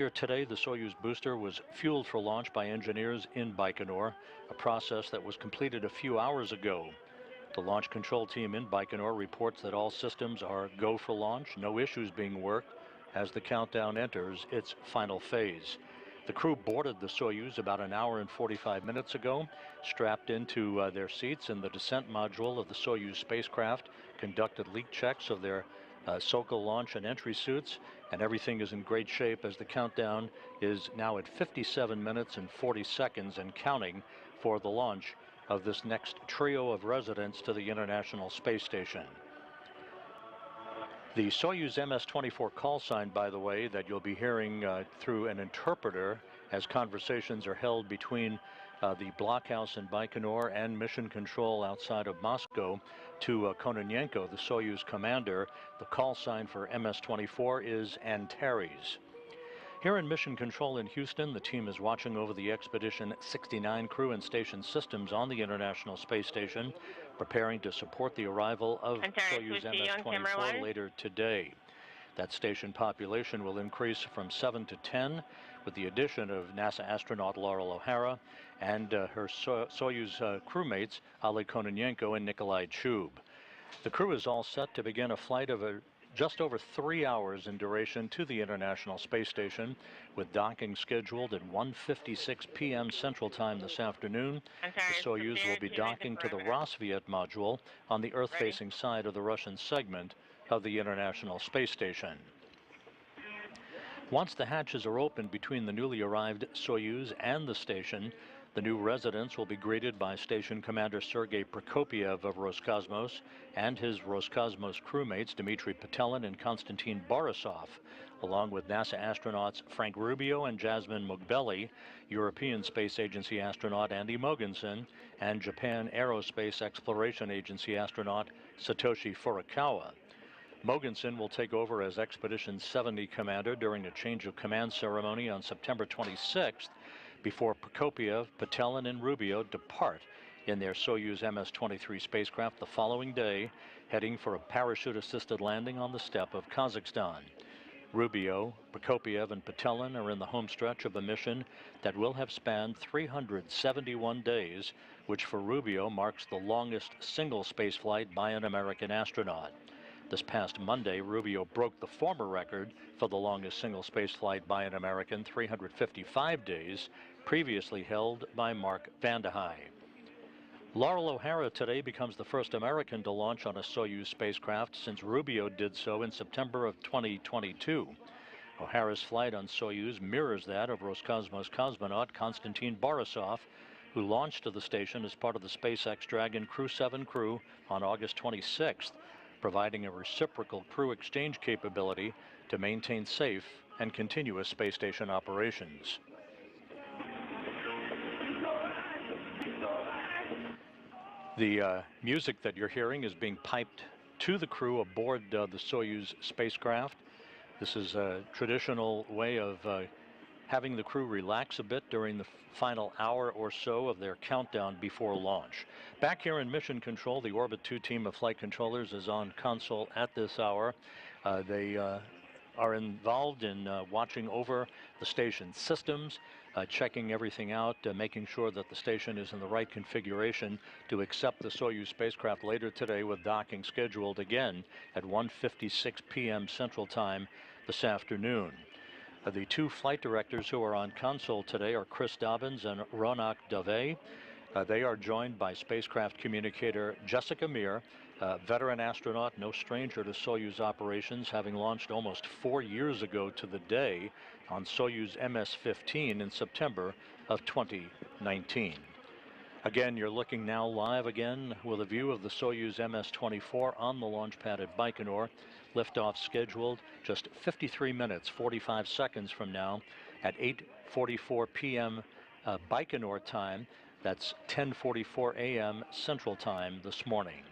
Here today, the Soyuz booster was fueled for launch by engineers in Байконур, a process that was completed a few hours ago. The launch control team in Байконур reports that all systems are go for launch, no issues being worked as the countdown enters its final phase. The crew boarded the Soyuz about an hour and 45 minutes ago, strapped into their seats in the descent module of the Soyuz spacecraft, conducted leak checks of their Sokol launch and entry suits, and everything is in great shape as the countdown is now at 57 minutes and 40 seconds and counting for the launch of this next trio of residents to the International Space Station. The Soyuz MS-24 call sign, by the way, that you'll be hearing through an interpreter as conversations are held between the blockhouse in Байконур and mission control outside of Moscow to Kononenko, the Soyuz commander. The call sign for MS-24 is Antares. Here in mission control in Houston, the team is watching over the Expedition 69 crew and station systems on the International Space Station, preparing to support the arrival of Soyuz MS-24 later today. That station population will increase from 7 to 10 with the addition of NASA astronaut Lorel O'Hara and her Soyuz crewmates Oleg Kononenko and Nikolai Chub. The crew is all set to begin a flight of just over 3 hours in duration to the International Space Station, with docking scheduled at 1:56 p.m. Central Time this afternoon. The Soyuz will be docking to the Rosviet module on the Earth-facing side of the Russian segment of the International Space Station. Once the hatches are opened between the newly arrived Soyuz and the station, the new residents will be greeted by Station Commander Sergei Prokopiev of Roscosmos and his Roscosmos crewmates Dmitry Petelin and Konstantin Borisov, along with NASA astronauts Frank Rubio and Jasmine Mugbeli, European Space Agency astronaut Andy Mogensen, and Japan Aerospace Exploration Agency astronaut Satoshi Furukawa. Mogensen will take over as Expedition 70 commander during a change of command ceremony on September 26th, before Prokopiev, Petelin, and Rubio depart in their Soyuz MS-23 spacecraft the following day, heading for a parachute-assisted landing on the steppe of Kazakhstan. Rubio, Prokopiev, and Petelin are in the home stretch of a mission that will have spanned 371 days, which for Rubio marks the longest single spaceflight by an American astronaut. This past Monday, Rubio broke the former record for the longest single spaceflight by an American, 355 days, previously held by Mark Vande Hei. Lorel O'Hara today becomes the first American to launch on a Soyuz spacecraft since Rubio did so in September of 2022. O'Hara's flight on Soyuz mirrors that of Roscosmos cosmonaut Konstantin Borisov, who launched to the station as part of the SpaceX Dragon Crew 7 crew on August 26th, providing a reciprocal crew exchange capability to maintain safe and continuous space station operations. The music that you're hearing is being piped to the crew aboard the Soyuz spacecraft. This is a traditional way of having the crew relax a bit during the final hour or so of their countdown before launch. Back here in Mission Control, the Orbit 2 team of flight controllers is on console at this hour. They are involved in watching over the station systems, checking everything out, making sure that the station is in the right configuration to accept the Soyuz spacecraft later today, with docking scheduled again at 1:56 p.m. Central Time this afternoon. The two flight directors who are on console today are Chris Dobbins and Ronak Dave. They are joined by spacecraft communicator Jessica Meir, veteran astronaut, no stranger to Soyuz operations, having launched almost 4 years ago to the day on Soyuz MS-15 in September of 2019. Again, you're looking now live again with a view of the Soyuz MS-24 on the launch pad at Байконур. Liftoff scheduled just 53 minutes, 45 seconds from now at 8:44 p.m. Байконур time. That's 10:44 a.m. Central Time this morning.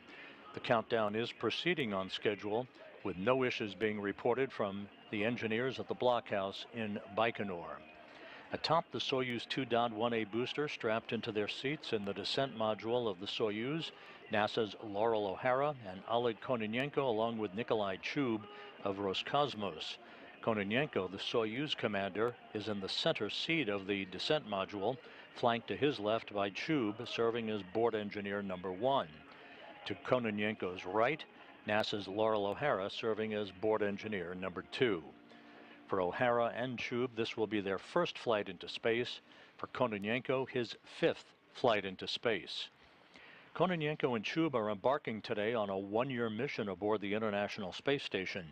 The countdown is proceeding on schedule, with no issues being reported from the engineers at the blockhouse in Байконур. Atop the Soyuz 2.1A booster, strapped into their seats in the descent module of the Soyuz, NASA's Lorel O'Hara and Oleg Kononenko, along with Nikolai Chub of Roscosmos. Kononenko, the Soyuz commander, is in the center seat of the descent module, flanked to his left by Chub, serving as board engineer number 1. To Kononenko's right, NASA's Lorel O'Hara, serving as board engineer number 2. For O'Hara and Chub, this will be their first flight into space. For Kononenko, his 5th flight into space. Kononenko and Chub are embarking today on a one-year mission aboard the International Space Station.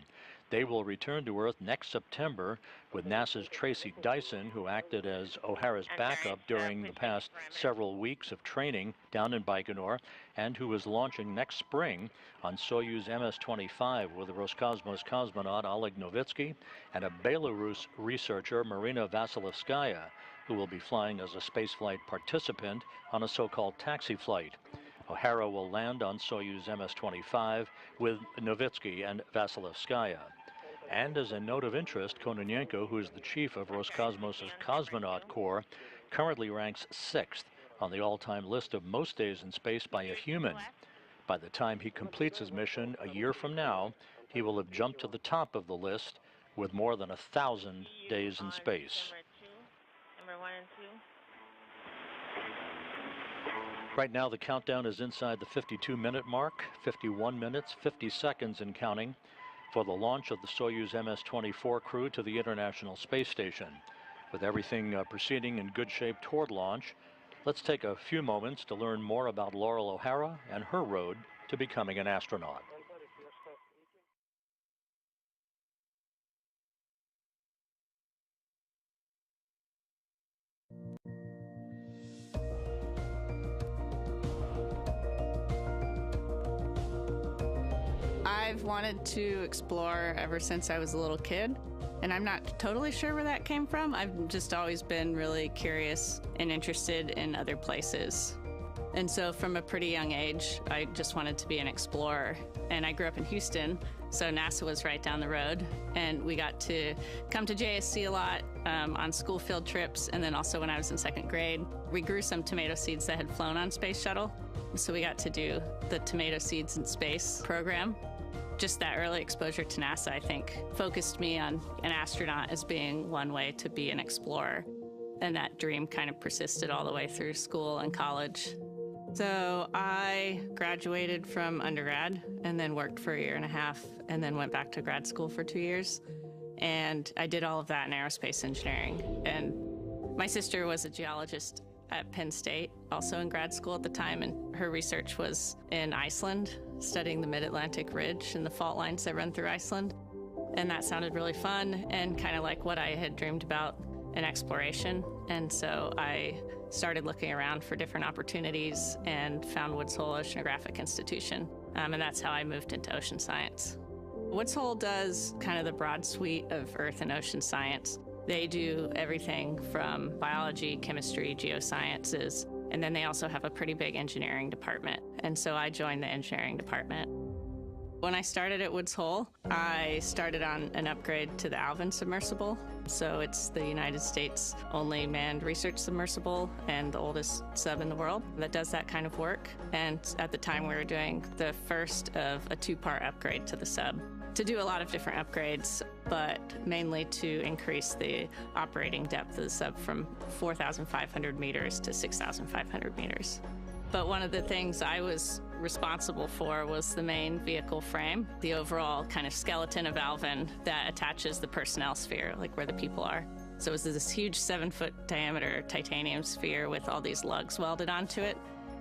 They will return to Earth next September with NASA's Tracy Dyson, who acted as O'Hara's backup during the past several weeks of training down in Байконур, and who is launching next spring on Soyuz MS-25 with Roscosmos cosmonaut Oleg Novitsky and a Belarus researcher, Marina Vasilevskaya, who will be flying as a spaceflight participant on a so-called taxi flight. O'Hara will land on Soyuz MS-25 with Novitsky and Vasilevskaya. And as a note of interest, Kononenko, who is the chief of Roscosmos' Cosmonaut Corps, currently ranks 6th on the all-time list of most days in space by a human. By the time he completes his mission a year from now, he will have jumped to the top of the list with more than 1,000 days in space. Number 1 and 2. Right now, the countdown is inside the 52-minute mark, 51 minutes, 50 seconds and counting, for the launch of the Soyuz MS-24 crew to the International Space Station. With everything proceeding in good shape toward launch, let's take a few moments to learn more about Lorel O'Hara and her road to becoming an astronaut. I've wanted to explore ever since I was a little kid, and I'm not totally sure where that came from. I've just always been really curious and interested in other places. And so from a pretty young age, I just wanted to be an explorer. And I grew up in Houston, so NASA was right down the road. And we got to come to JSC a lot on school field trips, and then also when I was in 2nd grade. We grew some tomato seeds that had flown on Space Shuttle. So we got to do the Tomato Seeds in Space program. Just that early exposure to NASA, I think, focused me on an astronaut as being one way to be an explorer. And that dream kind of persisted all the way through school and college. So I graduated from undergrad and then worked for a year and a half and then went back to grad school for 2 years. And I did all of that in aerospace engineering. And my sister was a geologist at Penn State, also in grad school at the time, and her research was in Iceland, studying the Mid-Atlantic Ridge and the fault lines that run through Iceland. And that sounded really fun and kind of like what I had dreamed about in exploration. And so I started looking around for different opportunities and found Woods Hole Oceanographic Institution. And that's how I moved into ocean science. Woods Hole does kind of the broad suite of earth and ocean science. They do everything from biology, chemistry, geosciences, and then they also have a pretty big engineering department. And so I joined the engineering department. When I started at Woods Hole, I started on an upgrade to the Alvin submersible. So it's the United States' only manned research submersible and the oldest sub in the world that does that kind of work. And at the time we were doing the first of a 2-part upgrade to the sub, to do a lot of different upgrades, but mainly to increase the operating depth of the sub from 4,500 meters to 6,500 meters. But one of the things I was responsible for was the main vehicle frame, the overall kind of skeleton of Alvin that attaches the personnel sphere, like where the people are. So it was this huge 7-foot diameter titanium sphere with all these lugs welded onto it.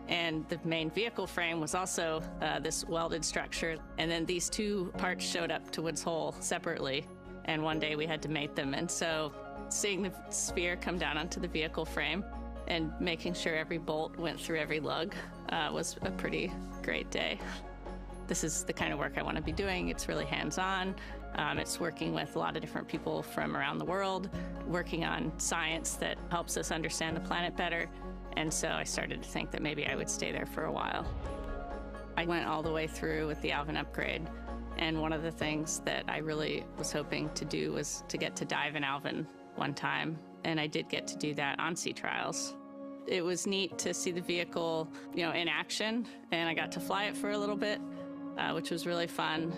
And the main vehicle frame was also this welded structure. And then these 2 parts showed up to Woods Hole separately. And one day we had to mate them. And so seeing the sphere come down onto the vehicle frame and making sure every bolt went through every lug was a pretty great day. This is the kind of work I want to be doing. It's really hands-on. It's working with a lot of different people from around the world, working on science that helps us understand the planet better. And so I started to think that maybe I would stay there for a while. I went all the way through with the Alvin upgrade. And one of the things that I really was hoping to do was to get to dive in Alvin one time. And I did get to do that on sea trials. It was neat to see the vehicle, in action. And I got to fly it for a little bit, which was really fun.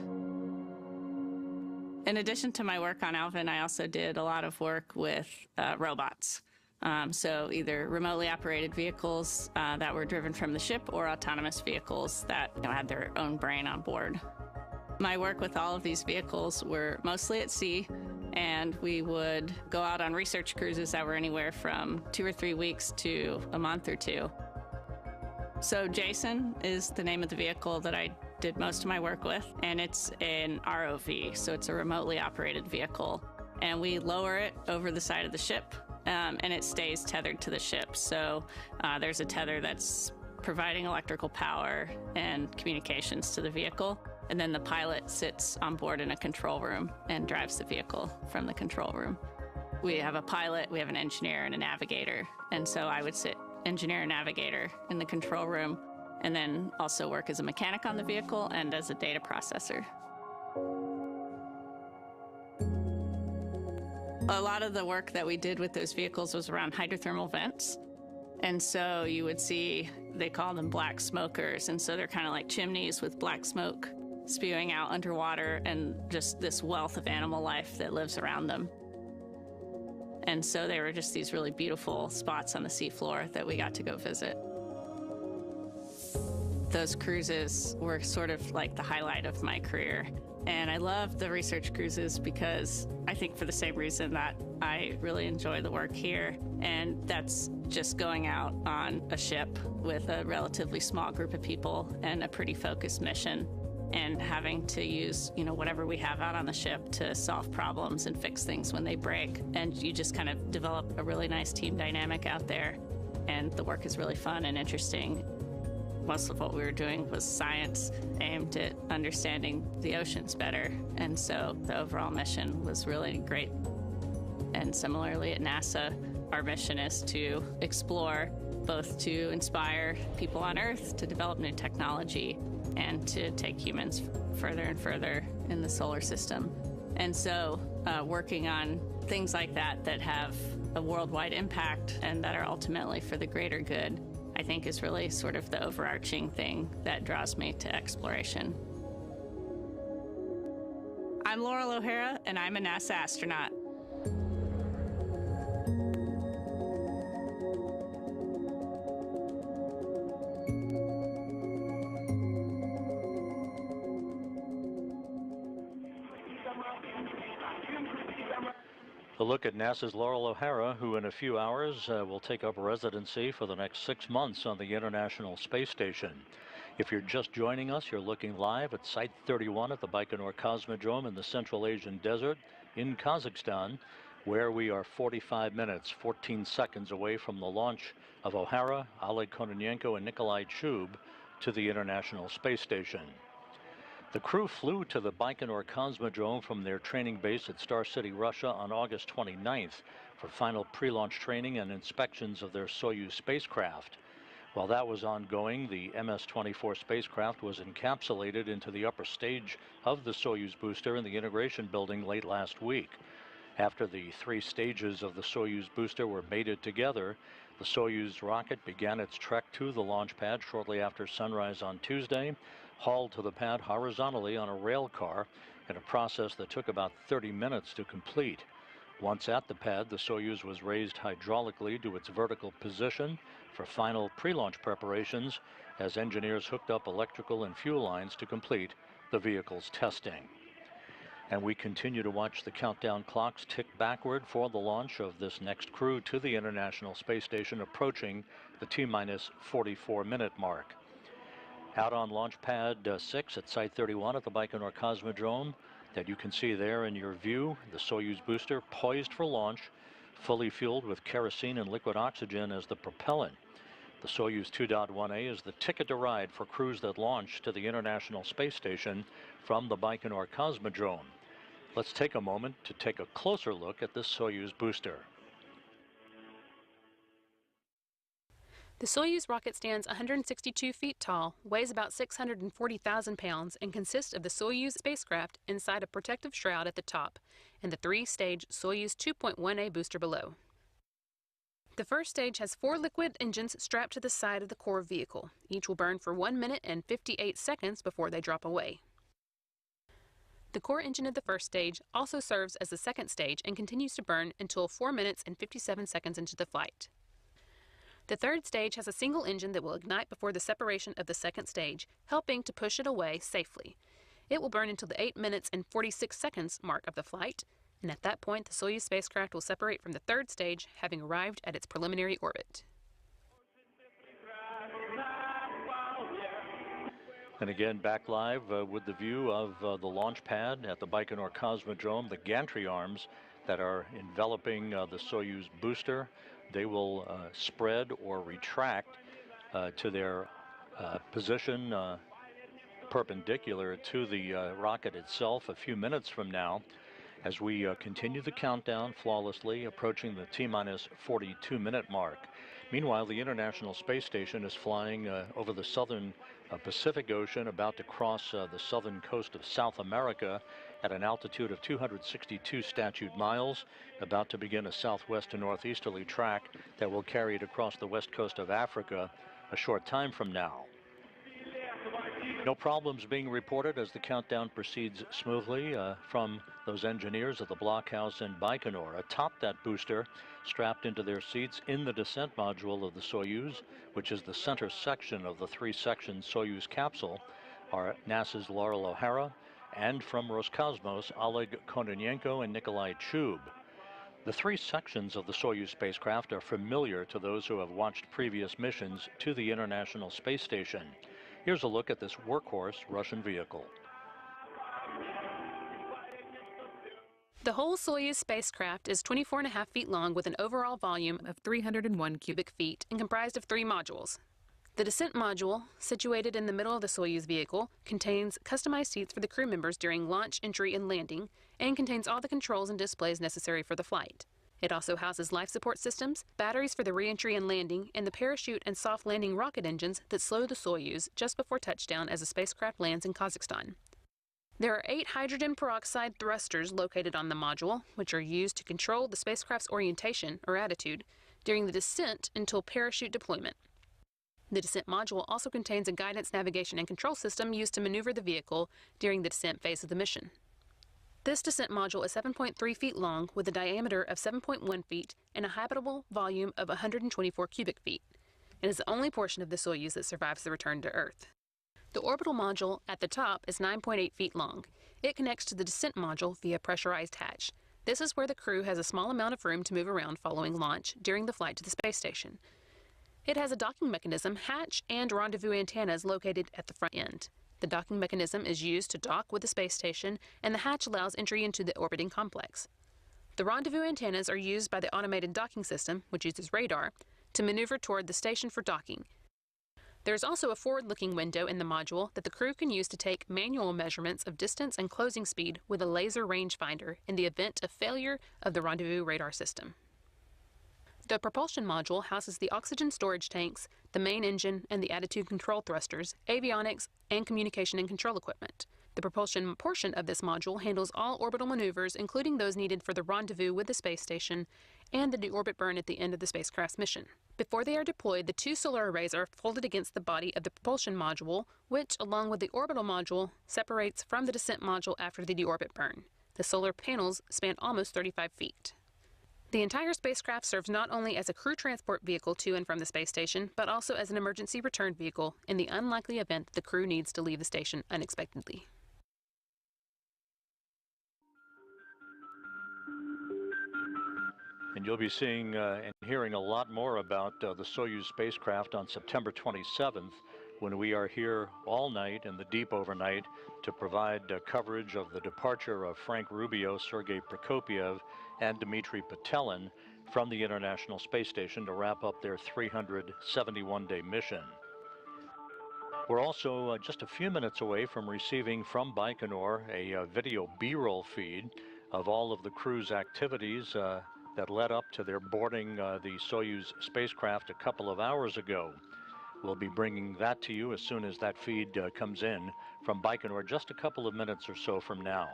In addition to my work on Alvin, I also did a lot of work with robots. So either remotely operated vehicles that were driven from the ship or autonomous vehicles that had their own brain on board. My work with all of these vehicles were mostly at sea, and we would go out on research cruises that were anywhere from 2 or 3 weeks to a month or 2. So Jason is the name of the vehicle that I did most of my work with, and it's an ROV, so it's a remotely operated vehicle. And we lower it over the side of the ship, and it stays tethered to the ship. So there's a tether that's providing electrical power and communications to the vehicle. And then the pilot sits on board in a control room and drives the vehicle from the control room. We have a pilot, we have an engineer, and a navigator. And so I would sit engineer and navigator in the control room, and then also work as a mechanic on the vehicle and as a data processor. A lot of the work that we did with those vehicles was around hydrothermal vents. And so you would see, they call them black smokers. And so they're kind of like chimneys with black smoke spewing out underwater, and just this wealth of animal life that lives around them. And so they were just these really beautiful spots on the seafloor that we got to go visit. Those cruises were sort of like the highlight of my career. And I love the research cruises because I think for the same reason that I really enjoy the work here. And that's just going out on a ship with a relatively small group of people and a pretty focused mission, and having to use, whatever we have out on the ship to solve problems and fix things when they break. And you just kind of develop a really nice team dynamic out there. And the work is really fun and interesting. Most of what we were doing was science aimed at understanding the oceans better. And so the overall mission was really great. And similarly at NASA, our mission is to explore, both to inspire people on Earth to develop new technology and to take humans further and further in the solar system. And so working on things like that that have a worldwide impact and that are ultimately for the greater good, I think is really sort of the overarching thing that draws me to exploration. I'm Lorel O'Hara, and I'm a NASA astronaut. A look at NASA's Lorel O'Hara, who in a few hours will take up residency for the next 6 months on the International Space Station. If you're just joining us, you're looking live at Site 31 at the Байконур Cosmodrome in the Central Asian Desert in Kazakhstan, where we are 45 minutes, 14 seconds away from the launch of O'Hara, Oleg Kononenko, and Nikolai Chub to the International Space Station. The crew flew to the Байконур Cosmodrome from their training base at Star City, Russia on August 29th for final pre-launch training and inspections of their Soyuz spacecraft. While that was ongoing, the MS-24 spacecraft was encapsulated into the upper stage of the Soyuz booster in the integration building late last week. After the 3 stages of the Soyuz booster were mated together, the Soyuz rocket began its trek to the launch pad shortly after sunrise on Tuesday, hauled to the pad horizontally on a rail car in a process that took about 30 minutes to complete. Once at the pad, the Soyuz was raised hydraulically to its vertical position for final pre-launch preparations as engineers hooked up electrical and fuel lines to complete the vehicle's testing. And we continue to watch the countdown clocks tick backward for the launch of this next crew to the International Space Station, approaching the T-minus 44-minute mark. Out on launch pad 6 at Site 31 at the Байконур Cosmodrome, that you can see there in your view, the Soyuz booster poised for launch, fully fueled with kerosene and liquid oxygen as the propellant. The Soyuz 2.1A is the ticket to ride for crews that launch to the International Space Station from the Байконур Cosmodrome. Let's take a moment to take a closer look at this Soyuz booster. The Soyuz rocket stands 162 feet tall, weighs about 640,000 pounds, and consists of the Soyuz spacecraft inside a protective shroud at the top and the 3-stage Soyuz 2.1A booster below. The first stage has 4 liquid engines strapped to the side of the core vehicle. Each will burn for 1 minute and 58 seconds before they drop away. The core engine of the first stage also serves as the second stage and continues to burn until 4 minutes and 57 seconds into the flight. The third stage has a single engine that will ignite before the separation of the second stage, helping to push it away safely. It will burn until the 8 minutes and 46 seconds mark of the flight, and at that point the Soyuz spacecraft will separate from the third stage, having arrived at its preliminary orbit. And again, back live with the view of the launch pad at the Байконур Cosmodrome, the gantry arms that are enveloping the Soyuz booster. They will spread or retract to their position perpendicular to the rocket itself a few minutes from now, as we continue the countdown flawlessly, approaching the T-minus 42-minute mark. Meanwhile, the International Space Station is flying over the southern Pacific Ocean, about to cross the southern coast of South America at an altitude of 262 statute miles, about to begin a southwest to northeasterly track that will carry it across the west coast of Africa a short time from now. No problems being reported as the countdown proceeds smoothly from those engineers at the blockhouse in Байконур. Atop that booster, strapped into their seats in the descent module of the Soyuz, which is the center section of the three-section Soyuz capsule, are NASA's Lorel O'Hara, and from Roscosmos, Oleg Kononenko and Nikolai Chub. The three sections of the Soyuz spacecraft are familiar to those who have watched previous missions to the International Space Station. Here's a look at this workhorse Russian vehicle. The whole Soyuz spacecraft is 24.5 feet long with an overall volume of 301 cubic feet and comprised of 3 modules. The descent module, situated in the middle of the Soyuz vehicle, contains customized seats for the crew members during launch, entry, and landing, and contains all the controls and displays necessary for the flight. It also houses life support systems, batteries for the re-entry and landing, and the parachute and soft landing rocket engines that slow the Soyuz just before touchdown as the spacecraft lands in Kazakhstan. There are 8 hydrogen peroxide thrusters located on the module, which are used to control the spacecraft's orientation, or attitude, during the descent until parachute deployment. The descent module also contains a guidance, navigation, and control system used to maneuver the vehicle during the descent phase of the mission. This descent module is 7.3 feet long with a diameter of 7.1 feet and a habitable volume of 124 cubic feet. It is the only portion of the Soyuz that survives the return to Earth. The orbital module at the top is 9.8 feet long. It connects to the descent module via pressurized hatch. This is where the crew has a small amount of room to move around following launch during the flight to the space station. It has a docking mechanism, hatch, and rendezvous antennas located at the front end. The docking mechanism is used to dock with the space station, and the hatch allows entry into the orbiting complex. The rendezvous antennas are used by the automated docking system, which uses radar, to maneuver toward the station for docking. There is also a forward-looking window in the module that the crew can use to take manual measurements of distance and closing speed with a laser rangefinder in the event of failure of the rendezvous radar system. The propulsion module houses the oxygen storage tanks, the main engine, and the attitude control thrusters, avionics, and communication and control equipment. The propulsion portion of this module handles all orbital maneuvers, including those needed for the rendezvous with the space station and the deorbit burn at the end of the spacecraft's mission. Before they are deployed, the 2 solar arrays are folded against the body of the propulsion module, which, along with the orbital module, separates from the descent module after the deorbit burn. The solar panels span almost 35 feet. The entire spacecraft serves not only as a crew transport vehicle to and from the space station, but also as an emergency return vehicle in the unlikely event that the crew needs to leave the station unexpectedly. And you'll be seeing and hearing a lot more about the Soyuz spacecraft on September 27th, when we are here all night in the deep overnight to provide coverage of the departure of Frank Rubio, Sergei Prokopyev, and Dmitry Petelin from the International Space Station to wrap up their 371-day mission. We're also just a few minutes away from receiving from Байконур a video B-roll feed of all of the crew's activities that led up to their boarding the Soyuz spacecraft a couple of hours ago. We'll be bringing that to you as soon as that feed comes in from Байконур just a couple of minutes or so from now.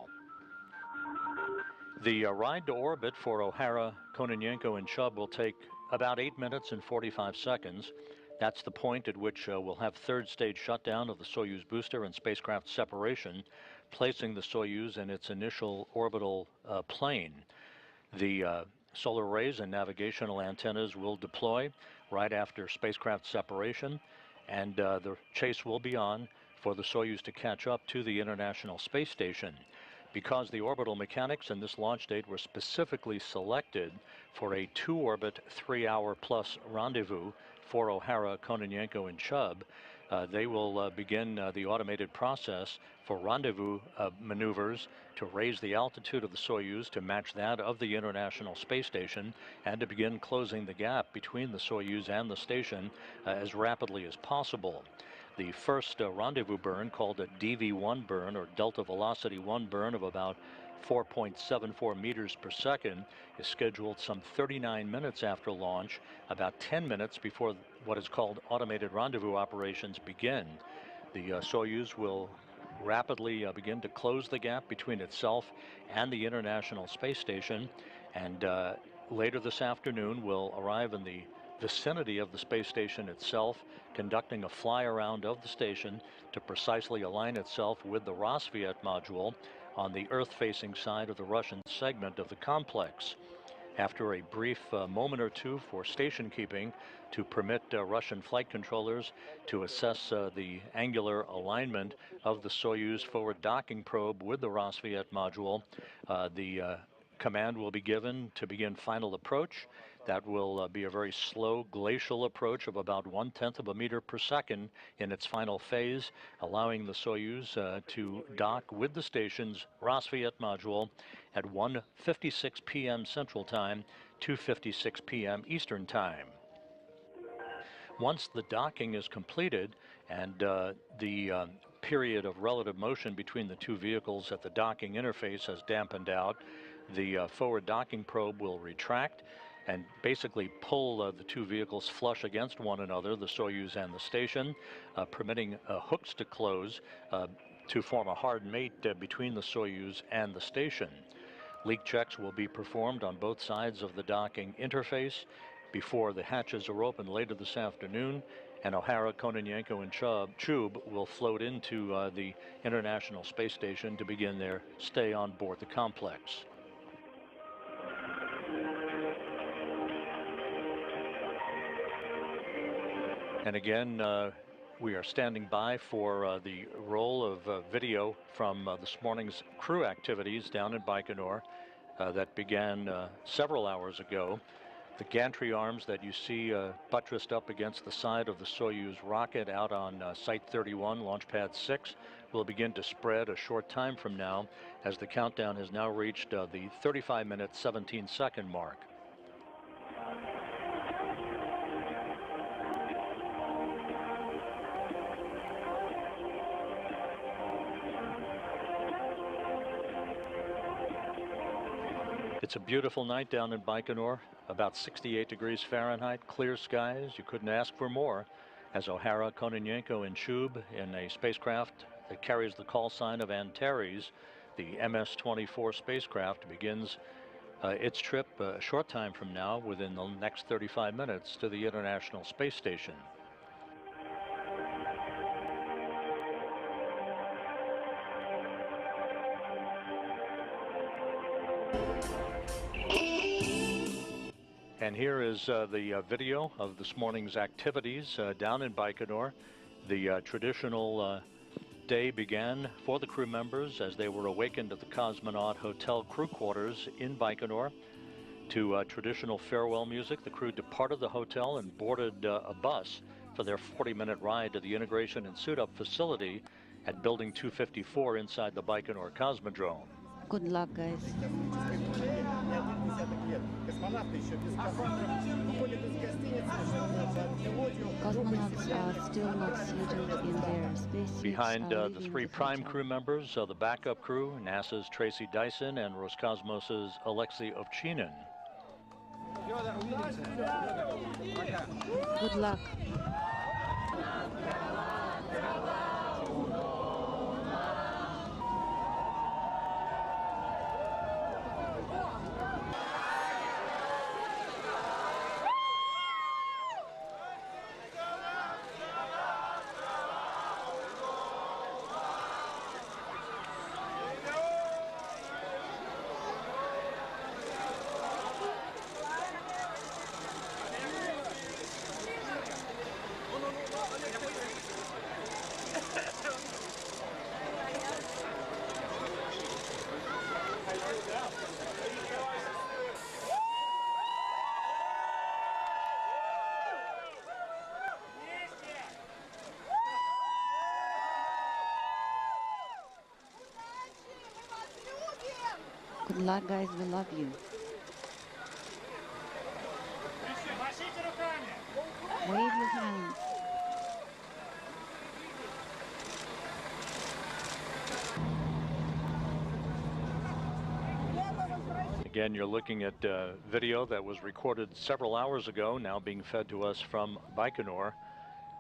The ride to orbit for O'Hara, Kononenko, and Chub will take about 8 minutes and 45 seconds. That's the point at which we'll have third stage shutdown of the Soyuz booster and spacecraft separation, placing the Soyuz in its initial orbital plane. The solar arrays and navigational antennas will deploy right after spacecraft separation, and the chase will be on for the Soyuz to catch up to the International Space Station. Because the orbital mechanics in this launch date were specifically selected for a two-orbit, 3-hour-plus rendezvous for O'Hara, Kononenko, and Chub, they will begin the automated process for rendezvous maneuvers to raise the altitude of the Soyuz to match that of the International Space Station, and to begin closing the gap between the Soyuz and the station as rapidly as possible. The first rendezvous burn, called a DV-1 burn, or Delta Velocity 1 burn, of about 4.74 meters per second, is scheduled some 39 minutes after launch, about 10 minutes before what is called automated rendezvous operations begin. The Soyuz will rapidly begin to close the gap between itself and the International Space Station, and later this afternoon will arrive in the vicinity of the space station itself, conducting a fly around of the station to precisely align itself with the Rosviet module on the Earth-facing side of the Russian segment of the complex. After a brief moment or two for station keeping to permit Russian flight controllers to assess the angular alignment of the Soyuz forward docking probe with the Rosviet module, the command will be given to begin final approach. That will be a very slow glacial approach of about 1/10 of a meter per second in its final phase, allowing the Soyuz to dock with the station's Rosviet module at 1:56 p.m. Central Time, 2:56 p.m. Eastern Time. Once the docking is completed and the period of relative motion between the two vehicles at the docking interface has dampened out, the forward docking probe will retract and basically pull the two vehicles flush against one another, the Soyuz and the station, permitting hooks to close to form a hard mate between the Soyuz and the station. Leak checks will be performed on both sides of the docking interface before the hatches are opened later this afternoon, and O'Hara, Kononenko, and Chub will float into the International Space Station to begin their stay on board the complex. And again, we are standing by for the roll of video from this morning's crew activities down in Байконур that began several hours ago. The gantry arms that you see buttressed up against the side of the Soyuz rocket out on Site 31, Launch Pad 6, will begin to spread a short time from now, as the countdown has now reached the 35-minute, 17-second mark. It's a beautiful night down in Байконур, about 68 degrees Fahrenheit, clear skies. You couldn't ask for more, as O'Hara, Kononenko, and Chub, in a spacecraft that carries the call sign of Antares, the MS-24 spacecraft, begins its trip a short time from now, within the next 35 minutes, to the International Space Station. And here is the video of this morning's activities down in Байконур. The traditional day began for the crew members as they were awakened at the Cosmonaut Hotel crew quarters in Байконур. To traditional farewell music, the crew departed the hotel and boarded a bus for their 40-minute ride to the integration and suit-up facility at Building 254 inside the Байконур Cosmodrome. Good luck, guys. Cosmonauts are still not seated in their spacesuits. Behind the three prime crew members, the backup crew, NASA's Tracy Dyson and Roscosmos's Alexei Ovchinin. Good luck. Good luck, guys. We love you. Wave your hands. Again, you're looking at video that was recorded several hours ago, now being fed to us from Байконур,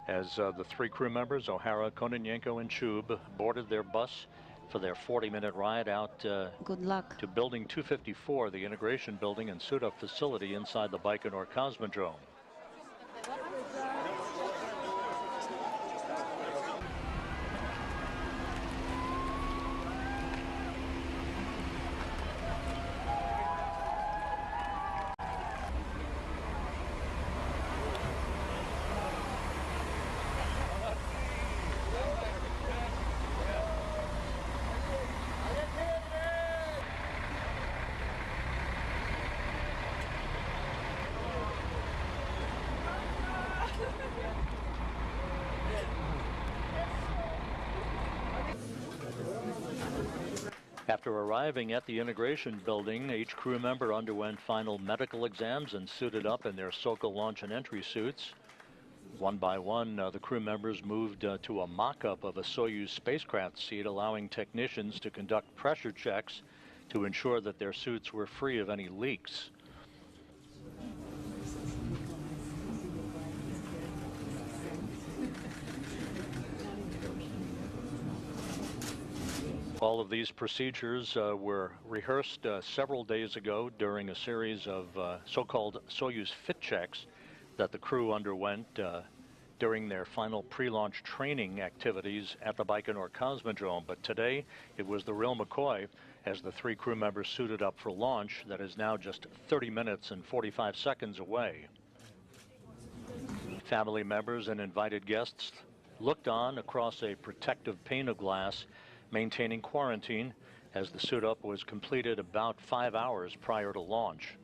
as the three crew members, O'Hara, Kononenko, and Chub, boarded their bus for their 40-minute ride out Good luck. to Building 254, the integration building and suit-up facility inside the Байконур Cosmodrome. After arriving at the integration building, each crew member underwent final medical exams and suited up in their SOCO launch and entry suits. One by one, the crew members moved to a mock-up of a Soyuz spacecraft seat, allowing technicians to conduct pressure checks to ensure that their suits were free of any leaks. All of these procedures were rehearsed several days ago during a series of so-called Soyuz fit checks that the crew underwent during their final pre-launch training activities at the Байконур Cosmodrome. But today, it was the real McCoy as the three crew members suited up for launch that is now just 30 minutes and 45 seconds away. Family members and invited guests looked on across a protective pane of glass, maintaining quarantine as the suit-up was completed about 5 hours prior to launch.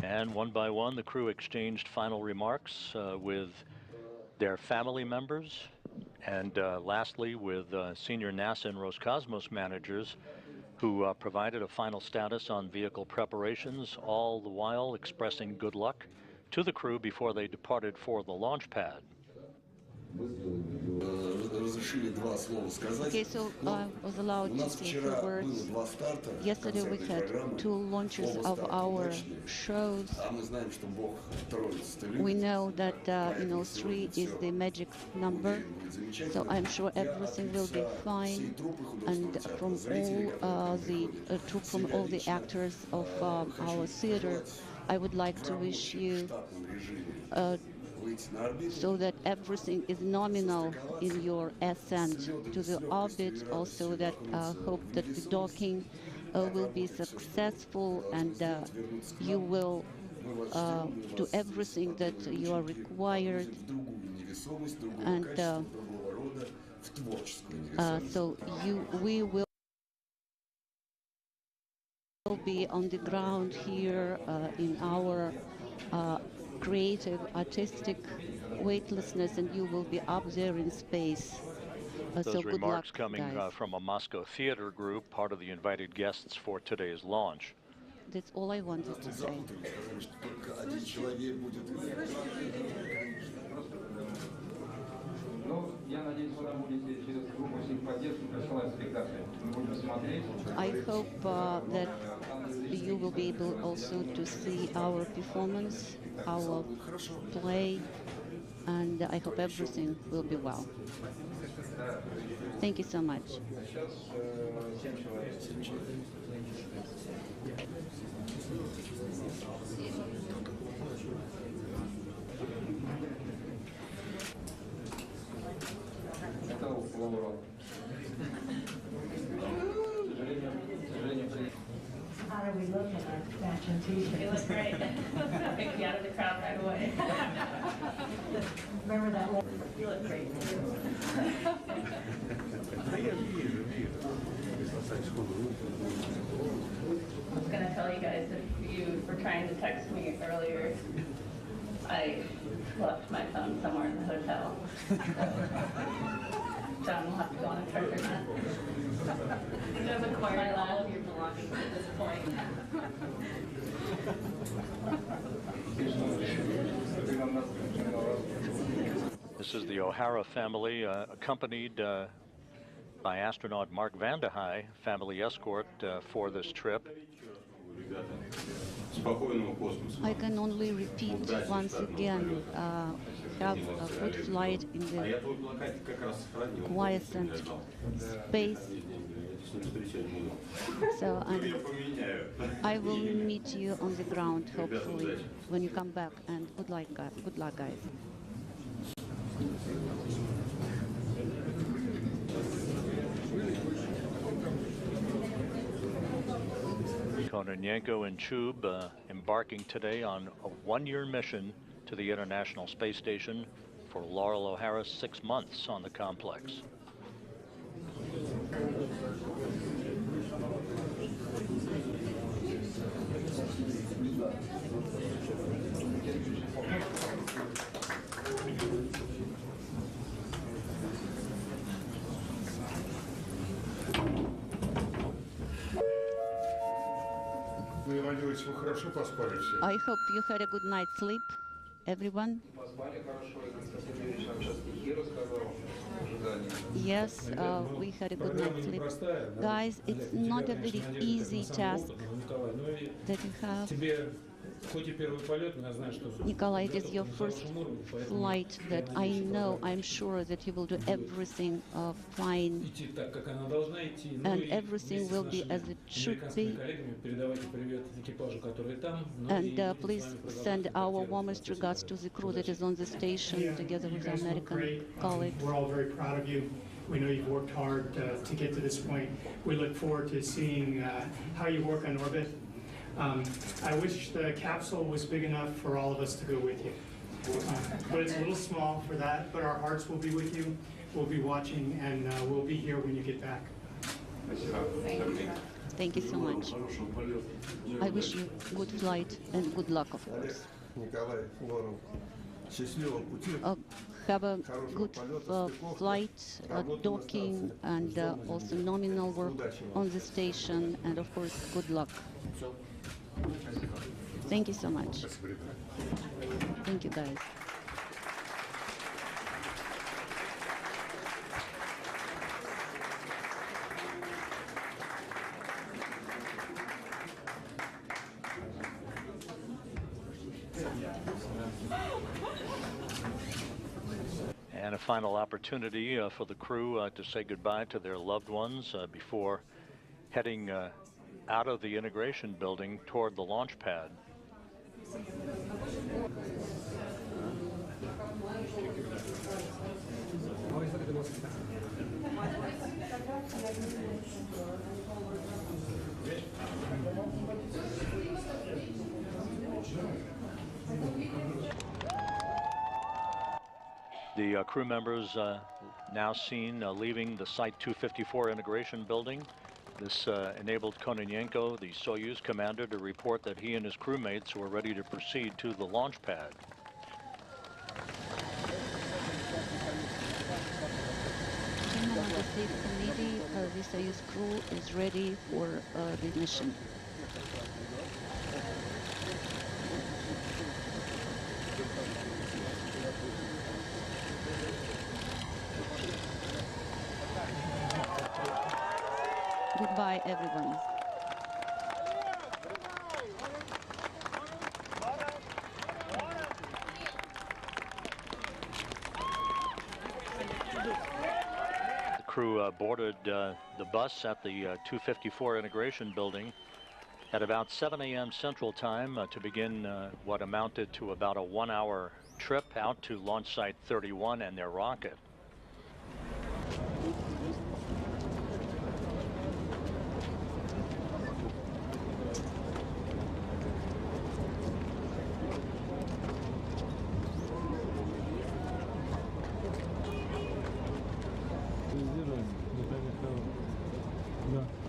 And one by one, the crew exchanged final remarks with their family members, and lastly with senior NASA and Roscosmos managers who provided a final status on vehicle preparations, all the while expressing good luck to the crew before they departed for the launch pad. Okay, so I was allowed to say a few words. Yesterday we had 2 launches of our shows. We know that 3 is the magic number, so I'm sure everything will be fine. And from all the actors of our theater, I would like to wish you so that everything is nominal in your ascent to the orbit, also that hope that the docking will be successful and you will do everything that you are required. And we will be on the ground here in our creative, artistic weightlessness, and you will be up there in space. Those remarks coming from a Moscow theater group, part of the invited guests for today's launch. That's all I wanted to say. I hope that you will be able also to see our performance, our play, and I hope everything will be well. Thank you so much. How do we look at our fashion t-shirt? You look great. Pick you out of the crowd right away. Remember that? You look great. I was going to tell you guys, if you were trying to text me earlier, I left my phone somewhere in the hotel. John will have to go on a treasure hunt. You have acquired all of your belongings at this point. This is the O'Hara family, accompanied by astronaut Mark Vande Hei, family escort for this trip. I can only repeat once again, have a good flight in the quiescent space. So I will meet you on the ground, hopefully, when you come back. And good luck, guys. Kononenko and Chub embarking today on a one-year mission to the International Space Station for Lorel O'Hara's 6 months on the complex. I hope you had a good night's sleep, everyone. Yes, we had a good night's sleep. Guys, it's not a very easy task that you have. Nikolai, it is your first flight that I know, I'm sure that you will do everything fine, and everything will be as it should be. And please send our warmest regards to the crew that is on the station together with our American colleagues. We're all very proud of you. We know you've worked hard to get to this point. We look forward to seeing how you work on orbit. I wish the capsule was big enough for all of us to go with you. But it's a little small for that, but our hearts will be with you. We'll be watching, and we'll be here when you get back. Thank you so much. I wish you good flight and good luck, of course. Have a good flight, docking, and also nominal work on the station, and of course, good luck. Thank you so much. Thank you, guys. And a final opportunity for the crew to say goodbye to their loved ones before heading out of the integration building toward the launch pad. The crew members now seen leaving the Site 254 integration building. This enabled Kononenko, the Soyuz commander, to report that he and his crewmates were ready to proceed to the launch pad. Chairman of the State Committee, the Soyuz crew is ready for the mission. Goodbye, everyone. The crew boarded the bus at the 254 integration building at about 7 a.m. Central Time to begin what amounted to about a 1-hour trip out to launch site 31 and their rocket. Да.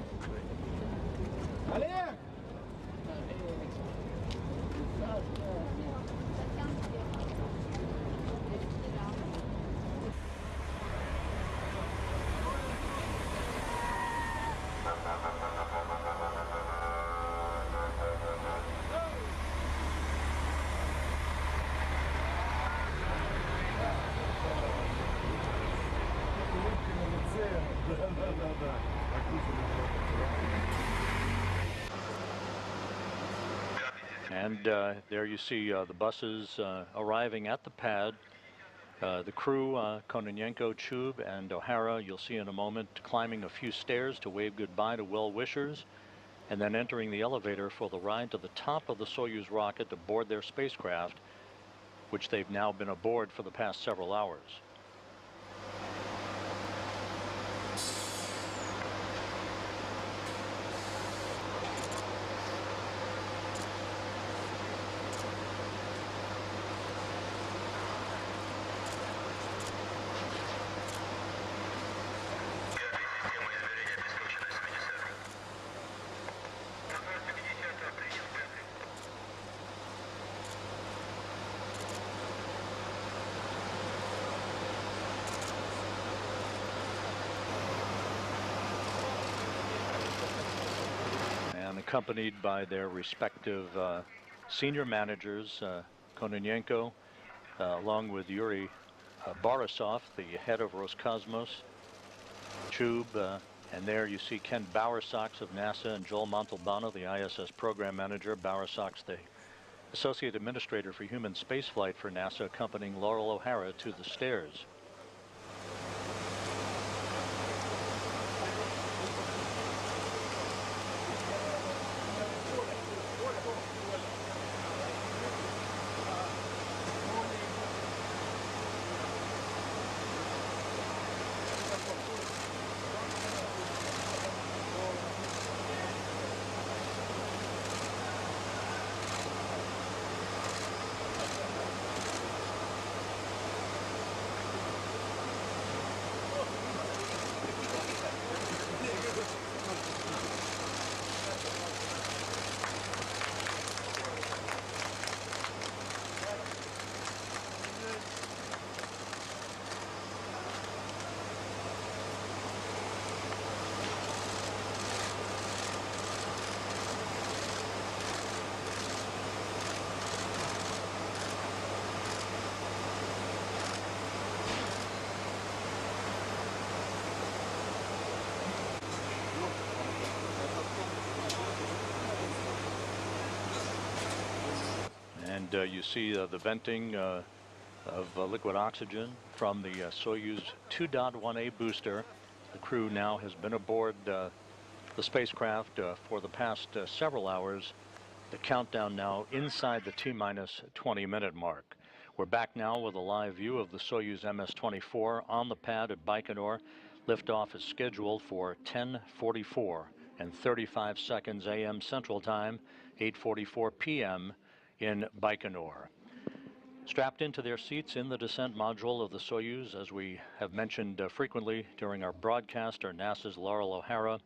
And there you see the buses arriving at the pad. The crew, Kononenko, Chub, and O'Hara, you'll see in a moment, climbing a few stairs to wave goodbye to well-wishers, and then entering the elevator for the ride to the top of the Soyuz rocket to board their spacecraft, which they've now been aboard for the past several hours. Accompanied by their respective senior managers, Kononenko, along with Yuri Borisov, the head of Roscosmos, Chub, and there you see Ken Bowersox of NASA and Joel Montalbano, the ISS program manager. Bowersox, the associate administrator for human spaceflight for NASA, accompanying Laurel O'Hara to the stairs. And you see the venting of liquid oxygen from the Soyuz 2.1A booster. The crew now has been aboard the spacecraft for the past several hours. The countdown now inside the T-minus 20-minute mark. We're back now with a live view of the Soyuz MS-24 on the pad at Байконур. Liftoff is scheduled for 10:44 and 35 seconds a.m. Central Time, 8:44 p.m. in Байконур. Strapped into their seats in the descent module of the Soyuz, as we have mentioned frequently during our broadcast, are NASA's Lorel O'Hara,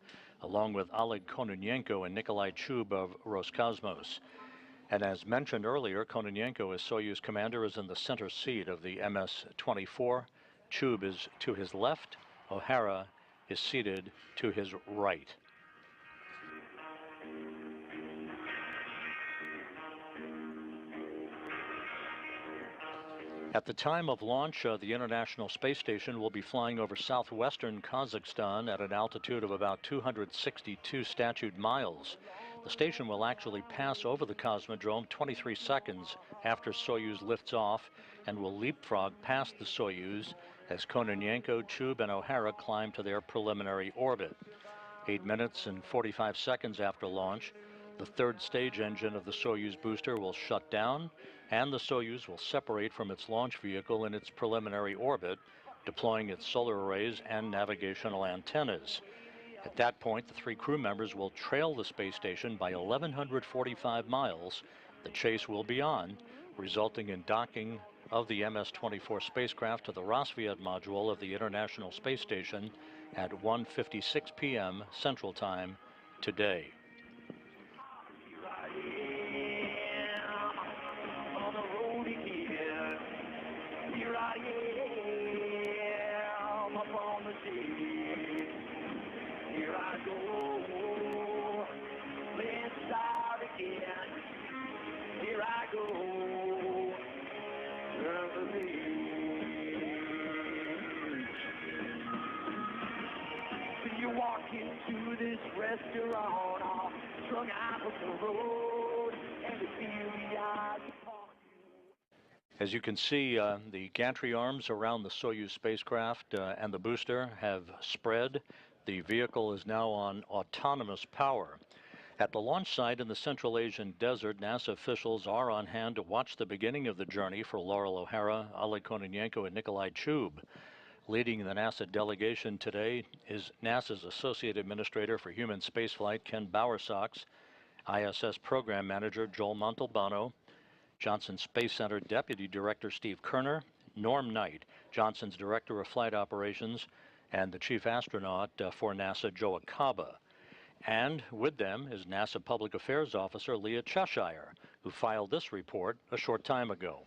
along with Oleg Kononenko and Nikolai Chub of Roscosmos. And as mentioned earlier, Kononenko, as Soyuz commander, is in the center seat of the MS-24. Chub is to his left. O'Hara is seated to his right. At the time of launch, the International Space Station will be flying over southwestern Kazakhstan at an altitude of about 262 statute miles. The station will actually pass over the Cosmodrome 23 seconds after Soyuz lifts off and will leapfrog past the Soyuz as Kononenko, Chub, and O'Hara climb to their preliminary orbit. 8 minutes and 45 seconds after launch, the third stage engine of the Soyuz booster will shut down, and the Soyuz will separate from its launch vehicle in its preliminary orbit, deploying its solar arrays and navigational antennas. At that point, the three crew members will trail the space station by 1,145 miles. The chase will be on, resulting in docking of the MS-24 spacecraft to the Rassvet module of the International Space Station at 1:56 p.m. Central Time today. Into this restaurant, all strung out with the road, and it feels As you can see, the gantry arms around the Soyuz spacecraft and the booster have spread. The vehicle is now on autonomous power. At the launch site in the Central Asian desert, NASA officials are on hand to watch the beginning of the journey for Lorel O'Hara, Oleg Kononenko, and Nikolai Chub. Leading the NASA delegation today is NASA's Associate Administrator for Human Spaceflight, Ken Bowersox, ISS Program Manager Joel Montalbano, Johnson Space Center Deputy Director Steve Kerner, Norm Knight, Johnson's Director of Flight Operations, and the Chief Astronaut for NASA, Joe Acaba. And with them is NASA Public Affairs Officer Leah Cheshire, who filed this report a short time ago.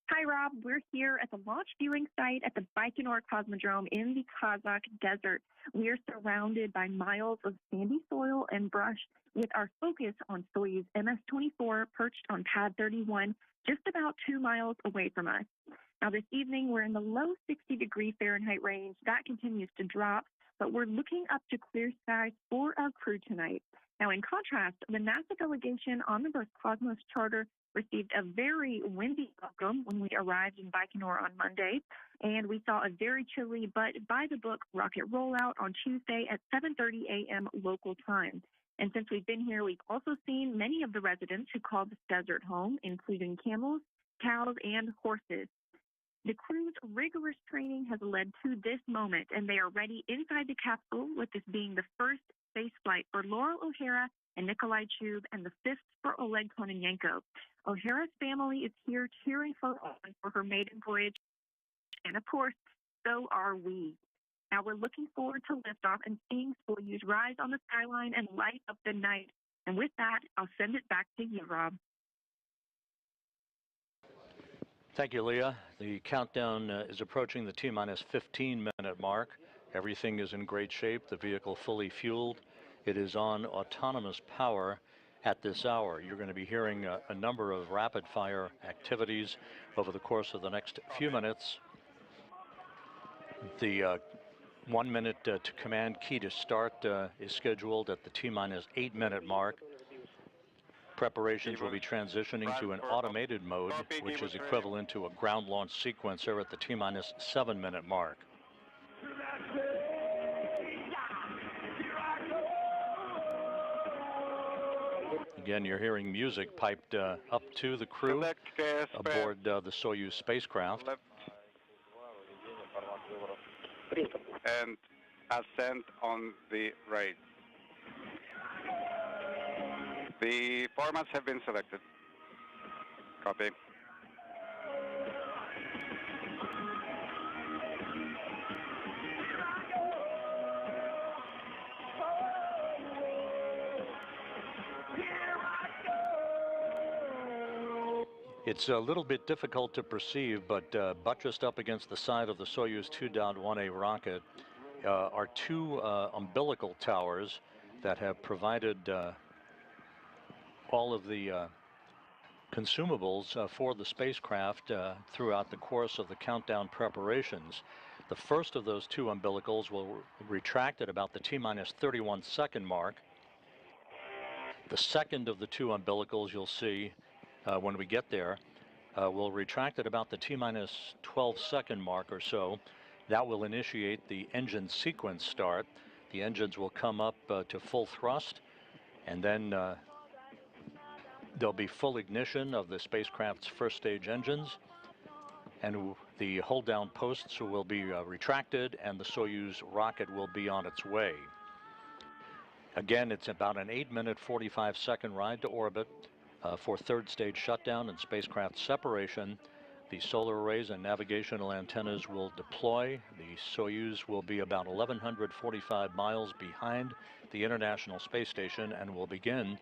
Hi, Rob. We're here at the launch viewing site at the Байконур Cosmodrome in the Kazakh desert. We are surrounded by miles of sandy soil and brush, with our focus on Soyuz MS-24 perched on pad 31, just about 2 miles away from us. Now, this evening, we're in the low 60-degree Fahrenheit range. That continues to drop, but we're looking up to clear skies for our crew tonight. Now, in contrast, the NASA delegation on the Roscosmos charter received a very windy welcome when we arrived in Baikonur on Monday, and we saw a very chilly but by-the-book rocket rollout on Tuesday at 7:30 a.m. local time. And since we've been here, we've also seen many of the residents who call this desert home, including camels, cows, and horses. The crew's rigorous training has led to this moment, and they are ready inside the capsule, with this being the first space flight for Lorel O'Hara and Nikolai Chub, and the 5th for Oleg Kononenko. O'Hara's family is here cheering for her maiden voyage, and of course, so are we. Now we're looking forward to liftoff and seeing Soyuz rise on the skyline and light up the night. And with that, I'll send it back to you, Rob. Thank you, Leah. The countdown is approaching the T-minus 15-minute mark. Everything is in great shape. The vehicle fully fueled. It is on autonomous power at this hour. You're going to be hearing a number of rapid-fire activities over the course of the next few minutes. The 1 minute to command key to start is scheduled at the T-minus 8-minute mark. Preparations will be transitioning to an automated mode, which is equivalent to a ground launch sequencer at the T-minus 7-minute mark. Again, you're hearing music piped up to the crew aboard the Soyuz spacecraft. And ascent on the right. The formats have been selected. Copy. It's a little bit difficult to perceive, but buttressed up against the side of the Soyuz 2.1A rocket are two umbilical towers that have provided all of the consumables for the spacecraft throughout the course of the countdown preparations. The first of those two umbilicals will retract at about the T-minus 31-second mark. The second of the two umbilicals you'll see when we get there will retract at about the T-minus 12-second mark or so. That will initiate the engine sequence start. The engines will come up to full thrust, and then there'll be full ignition of the spacecraft's first stage engines, and the hold down posts will be retracted, and the Soyuz rocket will be on its way. Again, it's about an 8-minute 45-second ride to orbit for third stage shutdown and spacecraft separation. The solar arrays and navigational antennas will deploy. The Soyuz will be about 1,145 miles behind the International Space Station and will begin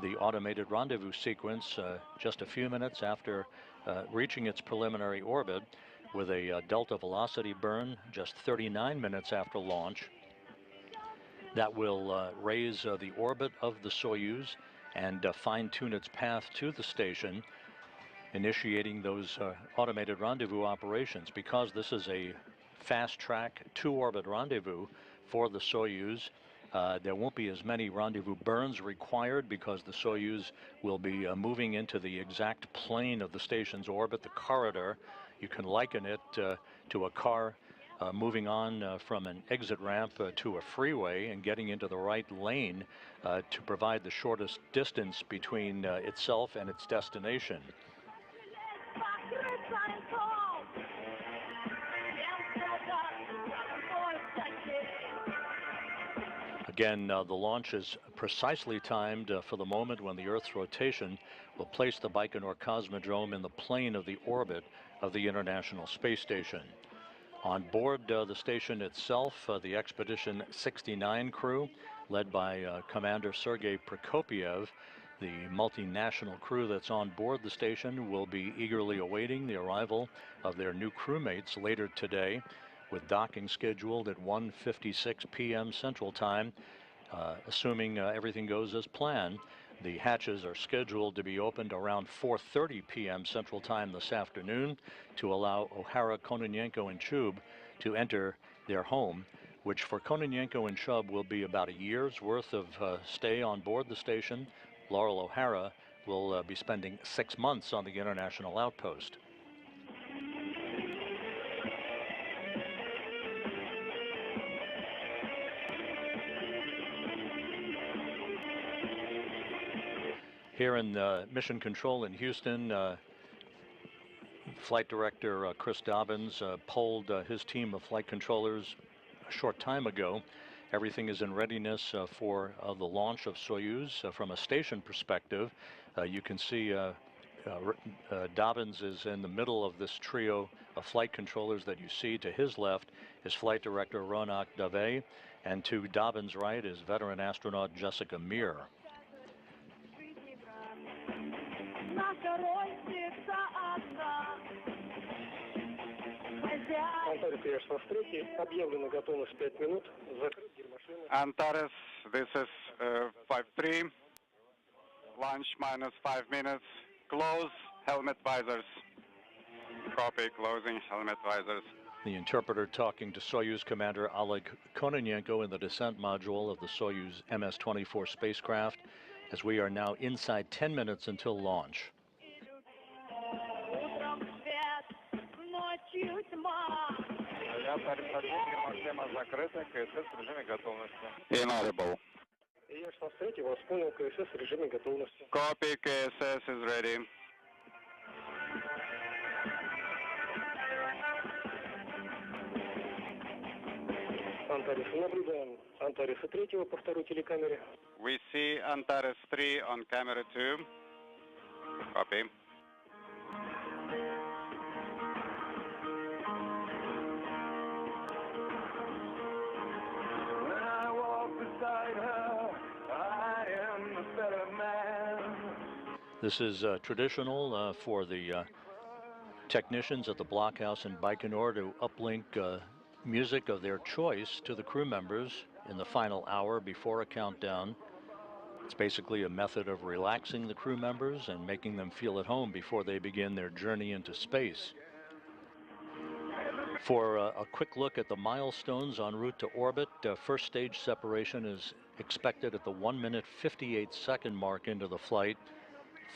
the automated rendezvous sequence just a few minutes after reaching its preliminary orbit, with a delta velocity burn just 39 minutes after launch. That will raise the orbit of the Soyuz and fine-tune its path to the station, initiating those automated rendezvous operations. Because this is a fast-track two-orbit rendezvous for the Soyuz, There won't be as many rendezvous burns required because the Soyuz will be moving into the exact plane of the station's orbit, the corridor. You can liken it to a car moving on from an exit ramp to a freeway and getting into the right lane to provide the shortest distance between itself and its destination. Again, the launch is precisely timed for the moment when the Earth's rotation will place the Baikonur Cosmodrome in the plane of the orbit of the International Space Station. On board the station itself, the Expedition 69 crew, led by Commander Sergei Prokopiev, the multinational crew that's on board the station, will be eagerly awaiting the arrival of their new crewmates later today, with docking scheduled at 1:56 p.m. Central Time. Assuming everything goes as planned, the hatches are scheduled to be opened around 4:30 p.m. Central Time this afternoon to allow O'Hara, Kononenko, and Chub to enter their home, which for Kononenko and Chub will be about a year's worth of stay on board the station. Lorel O'Hara will be spending 6 months on the international outpost. Here in Mission Control in Houston, Flight Director Chris Dobbins polled his team of flight controllers a short time ago. Everything is in readiness for the launch of Soyuz. From a station perspective, you can see Dobbins is in the middle of this trio of flight controllers that you see. To his left is Flight Director Ronak Dave, and to Dobbins' right is veteran astronaut Jessica Meir. Antares, this is 5-3. Launch minus 5 minutes. Close helmet visors. Copy, closing helmet visors. The interpreter talking to Soyuz Commander Oleg Kononenko in the descent module of the Soyuz MS-24 spacecraft, as we are now inside 10 minutes until launch. Inaudible. Copy, KSS is ready. We see Antares 3 on camera 2. Copy. This is traditional for the technicians at the blockhouse in Baikonur to uplink music of their choice to the crew members in the final hour before a countdown. It's basically a method of relaxing the crew members and making them feel at home before they begin their journey into space. For a quick look at the milestones en route to orbit, first stage separation is expected at the 1 minute 58 second mark into the flight,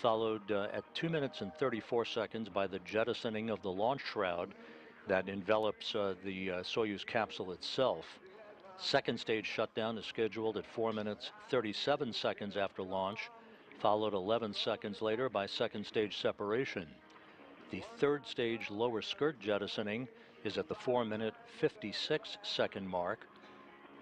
followed at 2 minutes and 34 seconds by the jettisoning of the launch shroud that envelops the Soyuz capsule itself. Second stage shutdown is scheduled at 4 minutes 37 seconds after launch, followed 11 seconds later by second stage separation. The third stage lower skirt jettisoning is at the 4 minute 56 second mark,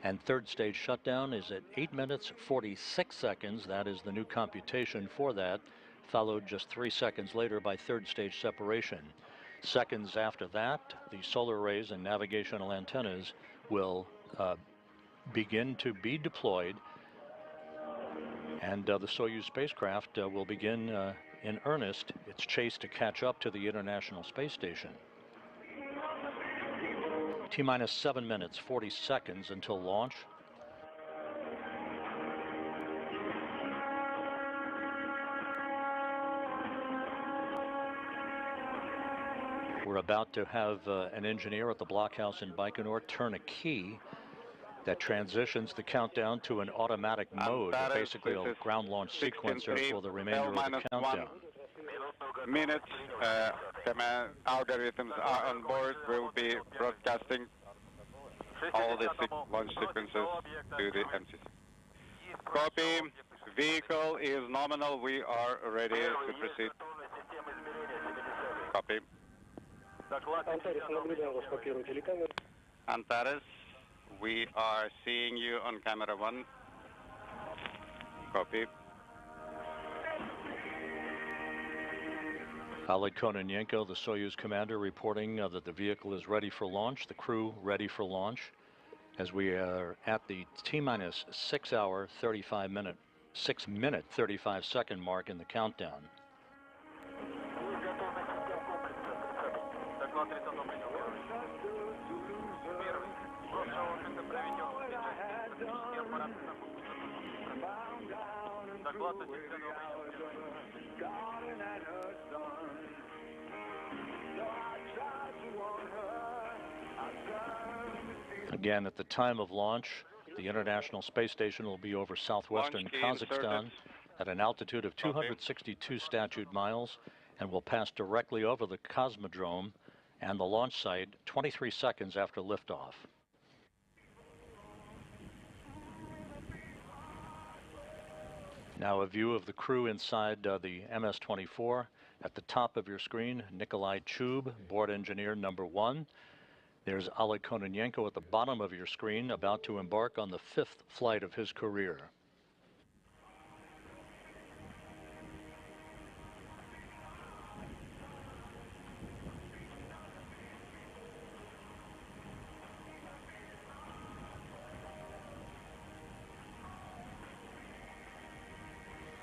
and third stage shutdown is at 8 minutes 46 seconds. That is the new computation for that, followed just 3 seconds later by third stage separation. Seconds after that, the solar arrays and navigational antennas will begin to be deployed, and the Soyuz spacecraft will begin in earnest its chase to catch up to the International Space Station. T-minus 7 minutes 40 seconds until launch. We're about to have an engineer at the blockhouse in Baikonur turn a key that transitions the countdown to an automatic mode, basically a ground launch sequencer for the remainder of the countdown. Minutes, the algorithms are on board. We'll be broadcasting all the launch sequences to the MCC. Copy. Vehicle is nominal. We are ready to proceed. Copy. Antares, we are seeing you on camera 1. Copy. Oleg Kononenko, the Soyuz commander, reporting that the vehicle is ready for launch, the crew ready for launch, as we are at the T-minus 6 minute 35 second mark in the countdown. Again, at the time of launch, the International Space Station will be over southwestern Kazakhstan at an altitude of 262 statute miles and will pass directly over the cosmodrome and the launch site 23 seconds after liftoff. Now a view of the crew inside the MS-24. At the top of your screen, Nikolai Chub, board engineer number 1. There's Oleg Kononenko at the bottom of your screen, about to embark on the 5th flight of his career.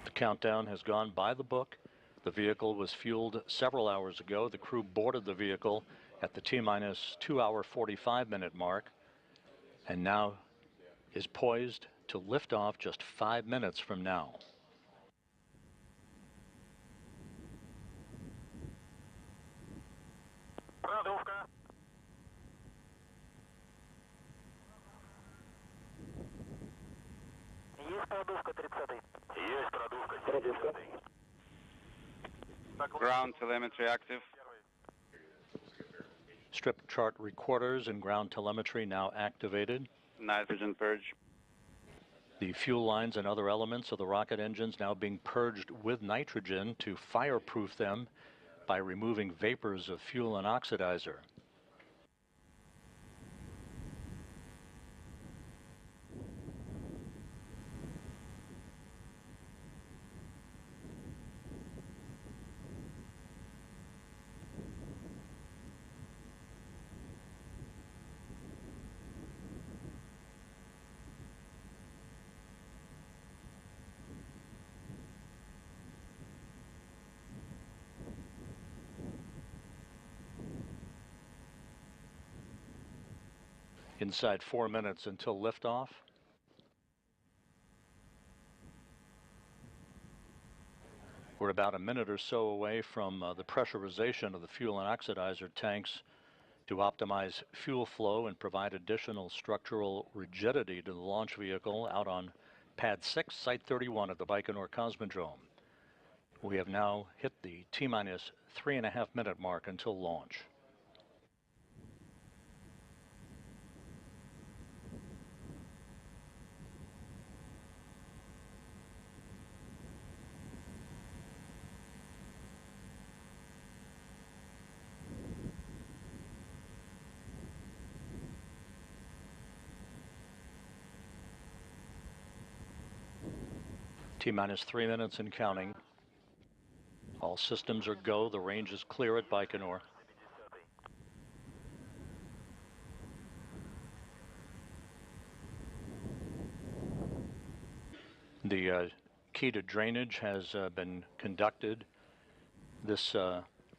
The countdown has gone by the book. The vehicle was fueled several hours ago. The crew boarded the vehicle at the T-minus 2 hour 45 minute mark, and now is poised to lift off just 5 minutes from now. Ground telemetry active. Strip chart recorders and ground telemetry now activated. Nitrogen purge. The fuel lines and other elements of the rocket engines now being purged with nitrogen to fireproof them by removing vapors of fuel and oxidizer. Inside 4 minutes until liftoff. We're about a minute or so away from the pressurization of the fuel and oxidizer tanks to optimize fuel flow and provide additional structural rigidity to the launch vehicle out on Pad 6, Site 31 at the Байконур Cosmodrome. We have now hit the T-minus 3.5 minute mark until launch. T-minus 3 minutes and counting. All systems are go. The range is clear at Байконур. The key to drainage has been conducted. This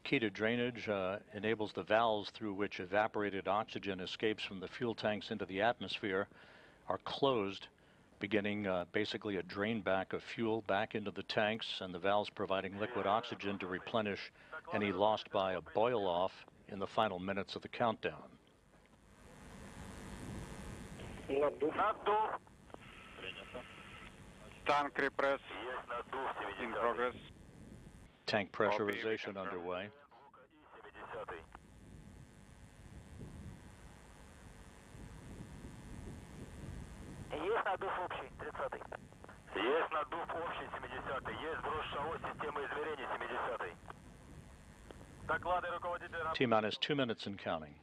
key to drainage enables the valves through which evaporated oxygen escapes from the fuel tanks into the atmosphere are closed, beginning basically a drain back of fuel back into the tanks, and the valves providing liquid oxygen to replenish any lost by a boil off in the final minutes of the countdown. Tank repress in progress. Tank pressurization underway. Есть надув общий, 30-й. Есть надув общий, 70-й. Есть сброс шагов системы измерения, 70-й. Доклады руководителя... T-minus 2 minutes and counting.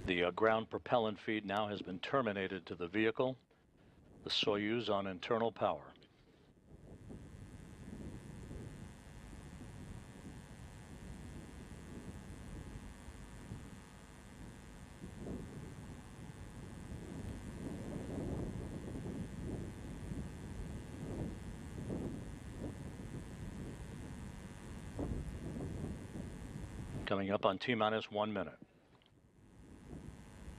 The ground propellant feed now has been terminated to the vehicle, the Soyuz on internal power. Coming up on T-minus 1 minute.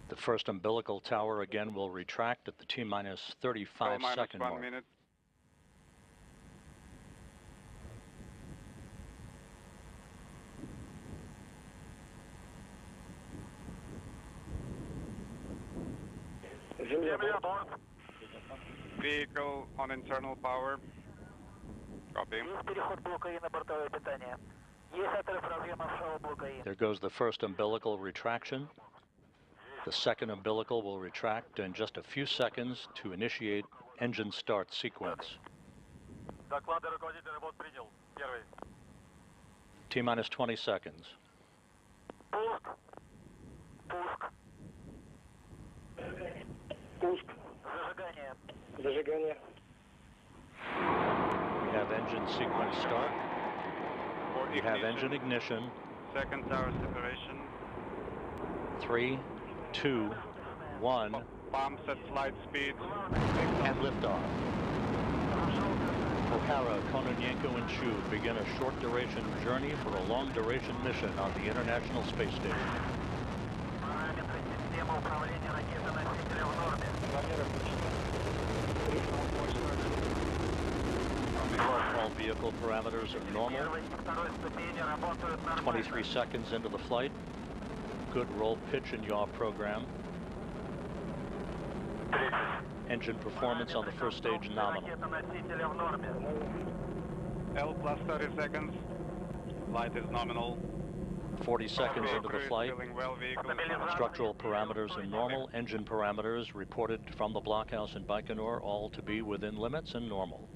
The first umbilical tower again will retract at the T-minus 35 second mark. Minute. Vehicle on internal power. Copy. There goes the first umbilical retraction. The second umbilical will retract in just a few seconds to initiate engine start sequence. T-minus 20 seconds. Зажигание. We have engine sequence start. We have engine ignition. Second tower separation. 3, 2, 1. Pumps at flight speed. And liftoff. O'Hara, Kononenko, and Chub begin a short duration journey for a long duration mission on the International Space Station. All vehicle parameters are normal. 23 seconds into the flight. Good roll, pitch, and yaw program. Engine performance on the first stage nominal. L plus 30 seconds. Flight is nominal. 40 seconds into the flight. Well, Structural parameters are normal. Engine parameters reported from the blockhouse in Байконур all to be within limits and normal.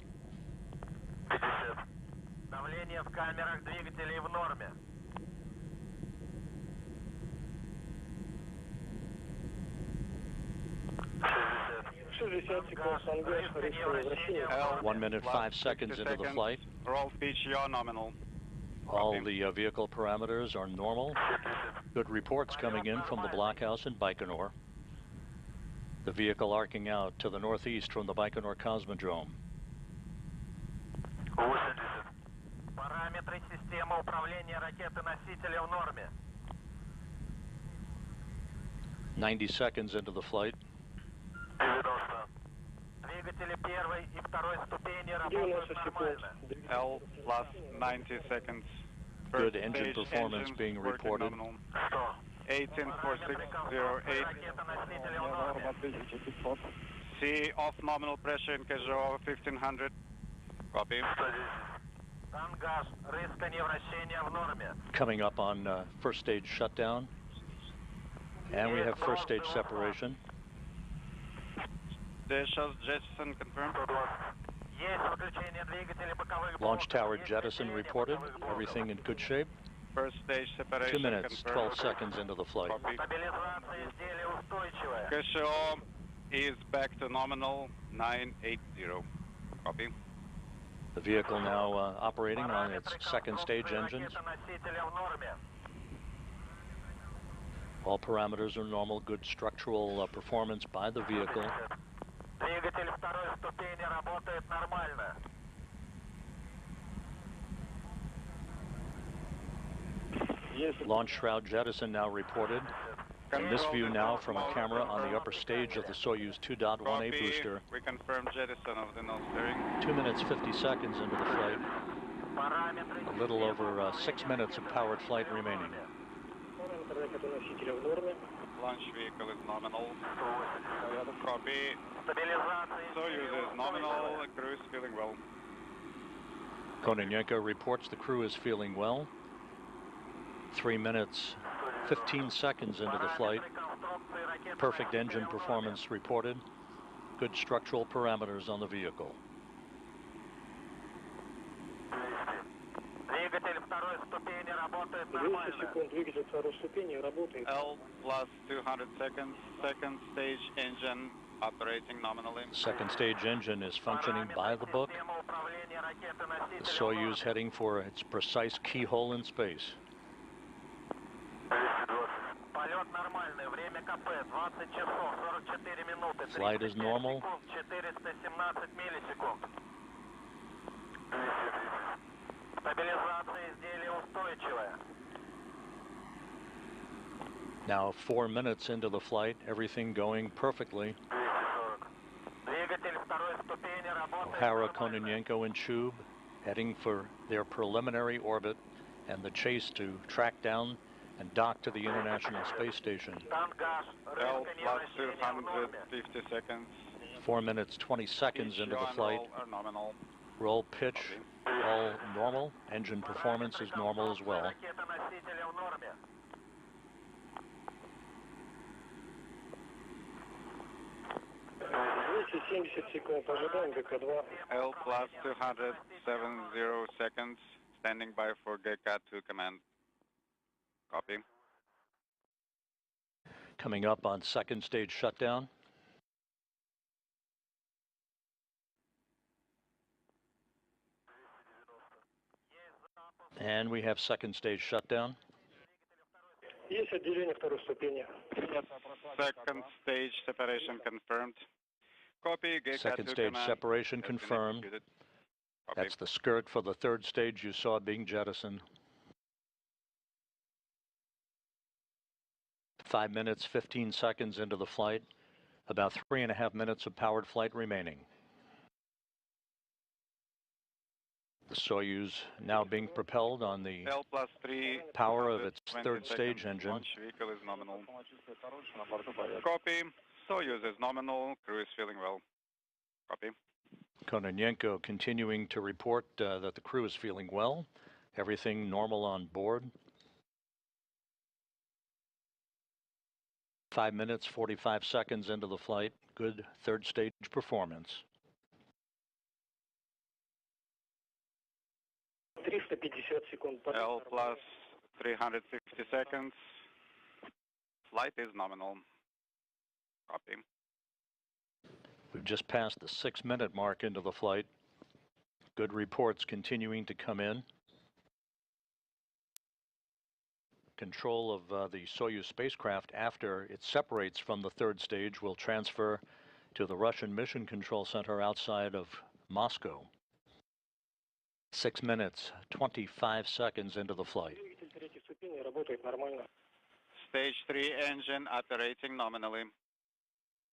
Давление в камерах двигателей в норме. L, 1 minute 5 seconds into the flight. Roll pitch yaw nominal. All the vehicle parameters are normal. Good reports coming in from the blockhouse in Байконур. The vehicle arcing out to the northeast from the Байконур cosmodrome. 80. Параметры системы управления ракеты-носителя в норме. 90 seconds into the flight. 90. Двигатели первой и второй ступени работают нормально. L plus 90 seconds. Good engine performance being reported. 184608. C off nominal pressure in case of 1500. Copy. Coming up on first stage shutdown. And we have first stage separation. Shows jettison confirmed. Launch tower jettison reported. Everything in good shape. First stage separation 2 minutes, confirmed. 12 seconds into the flight. KSO is back to nominal 980. Copy. The vehicle now operating on its second stage engines. All parameters are normal. Good structural performance by the vehicle. Launch shroud jettison now reported. In this view now from a camera on the upper stage of the Soyuz 2.1A booster. We confirm jettison of the nose steering. 2 minutes 50 seconds into the flight. A little over 6 minutes of powered flight remaining. Launch vehicle is nominal. Copy. Soyuz is nominal. Crew is feeling well. Kononenko reports the crew is feeling well. 3 minutes 15 seconds into the flight. Perfect engine performance reported. Good structural parameters on the vehicle. L plus 200 seconds. Second stage engine operating nominally. Second stage engine is functioning by the book. The Soyuz heading for its precise keyhole in space. Flight is normal. Now 4 minutes into the flight, everything going perfectly. O'Hara, Kononenko, and Chub heading for their preliminary orbit and the chase to track down and dock to the International Space Station. L plus 250 seconds. 4 minutes 20 seconds into the flight. Nominal. Roll pitch all normal. Engine performance is normal as well. L plus 270 seconds. Standing by for GK to command. Copy. Coming up on second stage shutdown. And we have second stage shutdown. Second stage separation confirmed. Copy. Second stage separation confirmed. That's the skirt for the third stage you saw being jettisoned. 5 minutes, 15 seconds into the flight. About 3.5 minutes of powered flight remaining. The Soyuz now being propelled on the L plus 3 power of its third stage engine. Launch vehicle is nominal. Copy. Soyuz is nominal. Crew is feeling well. Copy. Kononenko continuing to report that the crew is feeling well. Everything normal on board. 5 minutes, 45 seconds into the flight. Good third stage performance. L plus 350 seconds. Flight is nominal. Copy. We've just passed the 6-minute mark into the flight. Good reports continuing to come in. Control of the Soyuz spacecraft after it separates from the third stage will transfer to the Russian Mission Control Center outside of Moscow. 6 minutes, 25 seconds into the flight. Stage 3 engine operating nominally.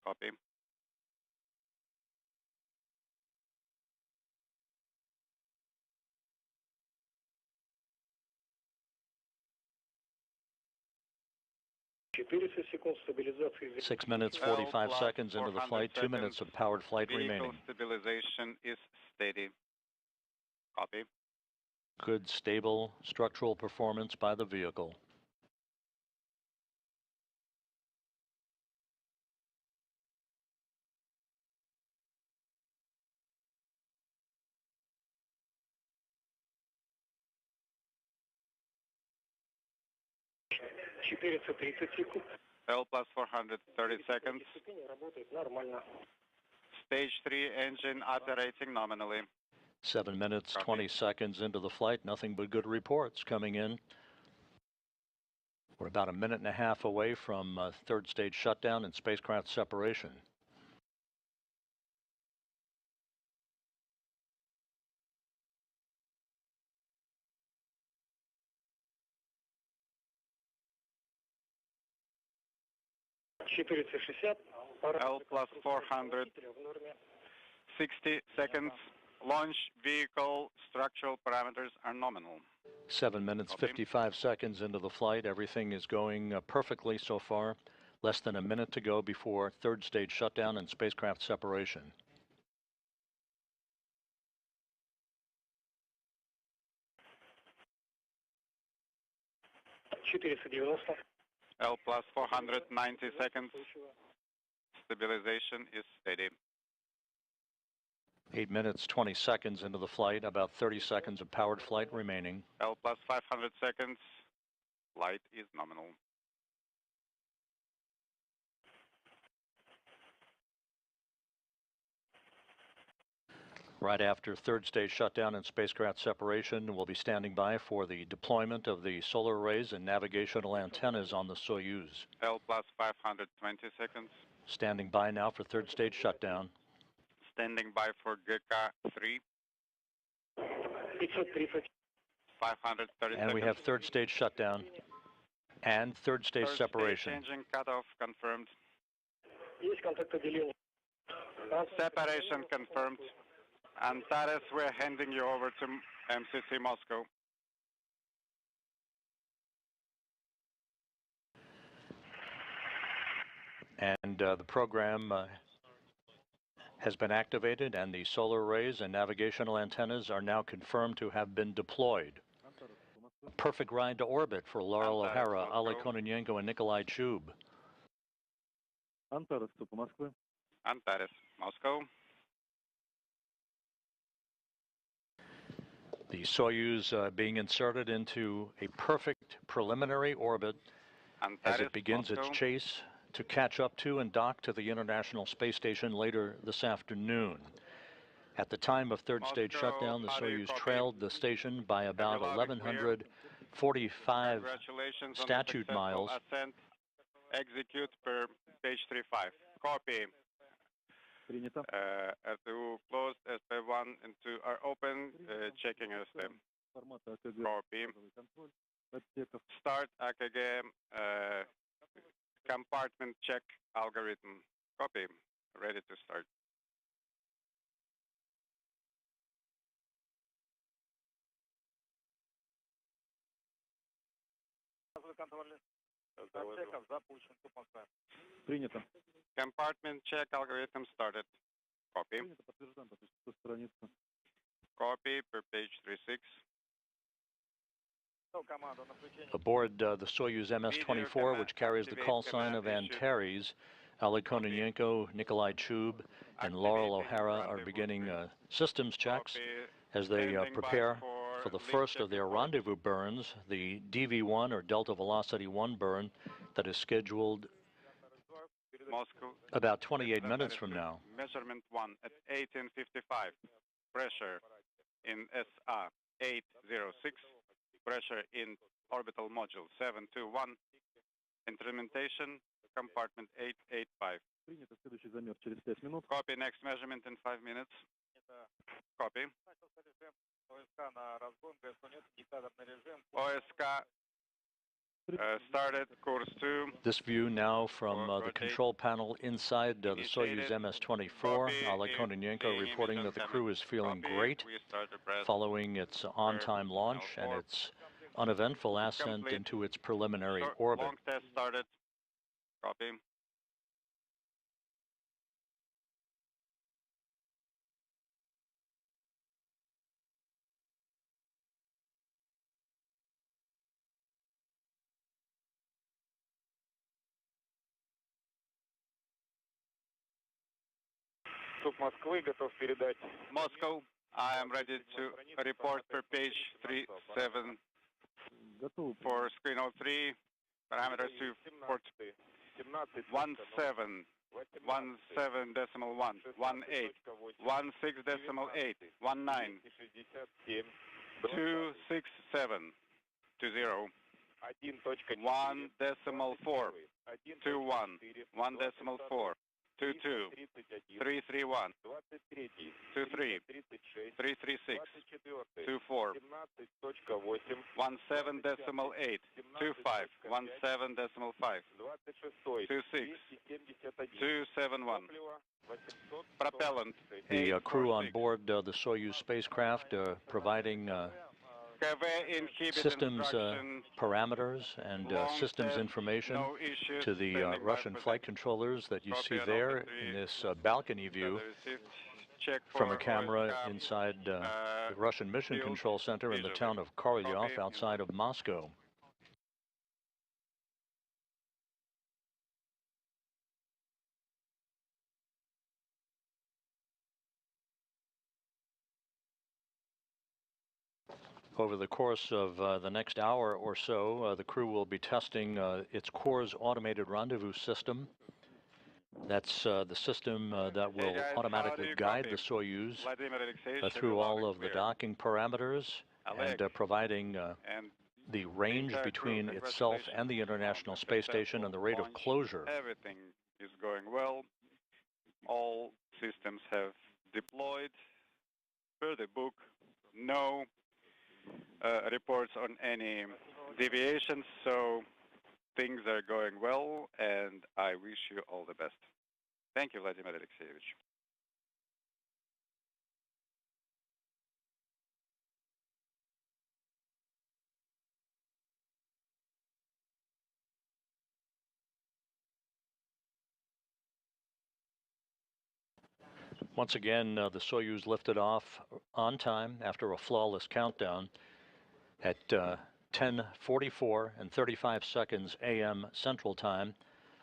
Copy. Six minutes, 45 seconds into the flight, 2 minutes of powered flight remaining. Stabilization is steady. Copy. Good, stable structural performance by the vehicle. L plus 430 seconds. Stage 3 engine operating nominally. 7 minutes, Copy. 20 seconds into the flight. Nothing but good reports coming in. We're about a minute and a half away from third stage shutdown and spacecraft separation. L plus 460 seconds. Launch vehicle structural parameters are nominal. 7 minutes, 55 seconds into the flight. Everything is going perfectly so far. Less than a minute to go before third stage shutdown and spacecraft separation. L plus 490 seconds. Stabilization is steady. 8 minutes, 20 seconds into the flight, about 30 seconds of powered flight remaining. L plus 500 seconds. Flight is nominal. Right after third stage shutdown and spacecraft separation, we'll be standing by for the deployment of the solar arrays and navigational antennas on the Soyuz. L plus 520 seconds. Standing by now for third stage shutdown. Standing by for GK 3. 530 and we have third stage shutdown and third stage separation. Changing cutoff confirmed. Separation confirmed. Antares, we're handing you over to MCC Moscow. And the program has been activated, and the solar arrays and navigational antennas are now confirmed to have been deployed. A perfect ride to orbit for Lorel O'Hara, Oleg Kononenko, and Nikolai Chub. Antares, Moscow. The Soyuz being inserted into a perfect preliminary orbit as it begins its chase to catch up to and dock to the International Space Station later this afternoon. At the time of third stage shutdown, the Soyuz trailed the station by about 1,145 statute miles. Ascent, execute per page 35. Copy. RTU closed, SP1 and 2 are open, checking ST. Copy. Start AKG compartment check algorithm. Copy. Ready to start. Compartment check algorithm started. Copy. Copy per page 36. Aboard the Soyuz MS-24, which carries the call sign of Antares, Oleg Kononenko, Nikolai Chub, and Lorel O'Hara are beginning systems checks as they prepare for the first of their rendezvous burns, the DV-1 or Delta Velocity 1 burn that is scheduled Moscow. About 28 minutes from now. Measurement 1 at 1855. Pressure in SA 806. Pressure in orbital module 721. Instrumentation compartment 885. Copy. Next measurement in 5 minutes. Copy. OSK started course 2. This view now from the control panel inside the Soyuz MS-24. Oleg Kononenko reporting that the crew is feeling great following its on-time launch and its uneventful ascent into its preliminary orbit. Long test started. Copy. Moscow, I am ready to report per page 37 for screen 03, parameters 240, 17, 17.1, 18, 16.8, 19, 267, 20, 1.4, 21, 1.4, 22, 331, 23, 336, 24, 17.8, 25, 17.5, 26, 271. Propellant. The crew on board the Soyuz spacecraft providing systems parameters and systems information to the Russian flight controllers that you see there in this balcony view from a camera inside the Russian Mission Control Center in the town of Korolyov outside of Moscow. Over the course of the next hour or so, the crew will be testing its core's automated rendezvous system. That's the system that will automatically guide the Soyuz through all of the docking parameters and providing the range between itself and the International Space Station and the rate of closure. Everything is going well. All systems have deployed per the book. No reports on any deviations, so things are going well, and I wish you all the best. Thank you, Vladimir Alexeyevich. Once again, the Soyuz lifted off on time after a flawless countdown at 10:44 and 35 seconds a.m. Central Time,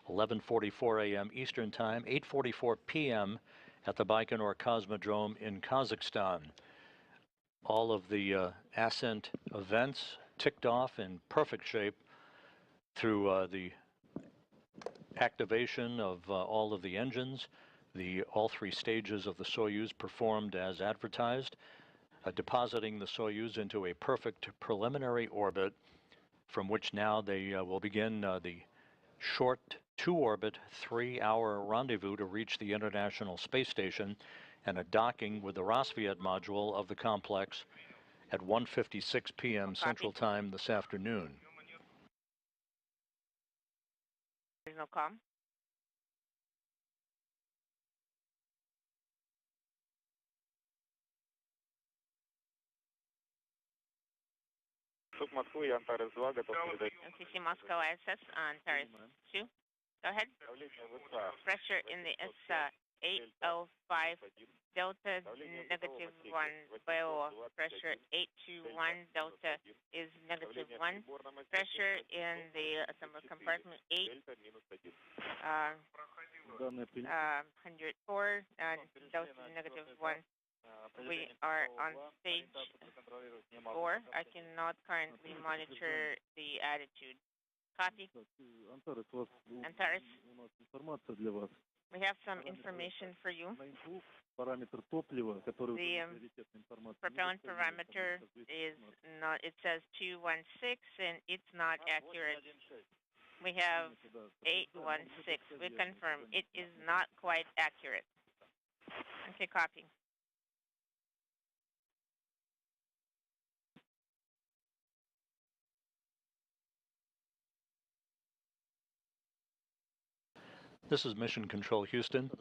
11:44 a.m. Eastern Time, 8:44 p.m. at the Байконур Cosmodrome in Kazakhstan. All of the ascent events ticked off in perfect shape through the activation of all of the engines. All three stages of the Soyuz performed as advertised, depositing the Soyuz into a perfect preliminary orbit, from which now they will begin the short two-orbit, 3-hour rendezvous to reach the International Space Station and a docking with the Rassvet module of the complex at 1:56 p.m. Central Time this afternoon. There's no com. MCC Moscow ISS, Antares 2. Go ahead. Pressure in the S805 Delta -1 BO. Pressure 821 Delta is -1. Pressure in the assembly compartment 8. 104 Delta -1. We are on stage 4. I cannot currently monitor the attitude. Copy. Antares. We have some information for you. The propellant parameter is not, it says 216 and it's not accurate. We have 816. We confirm it is not quite accurate. Okay, copy. This is Mission Control Houston.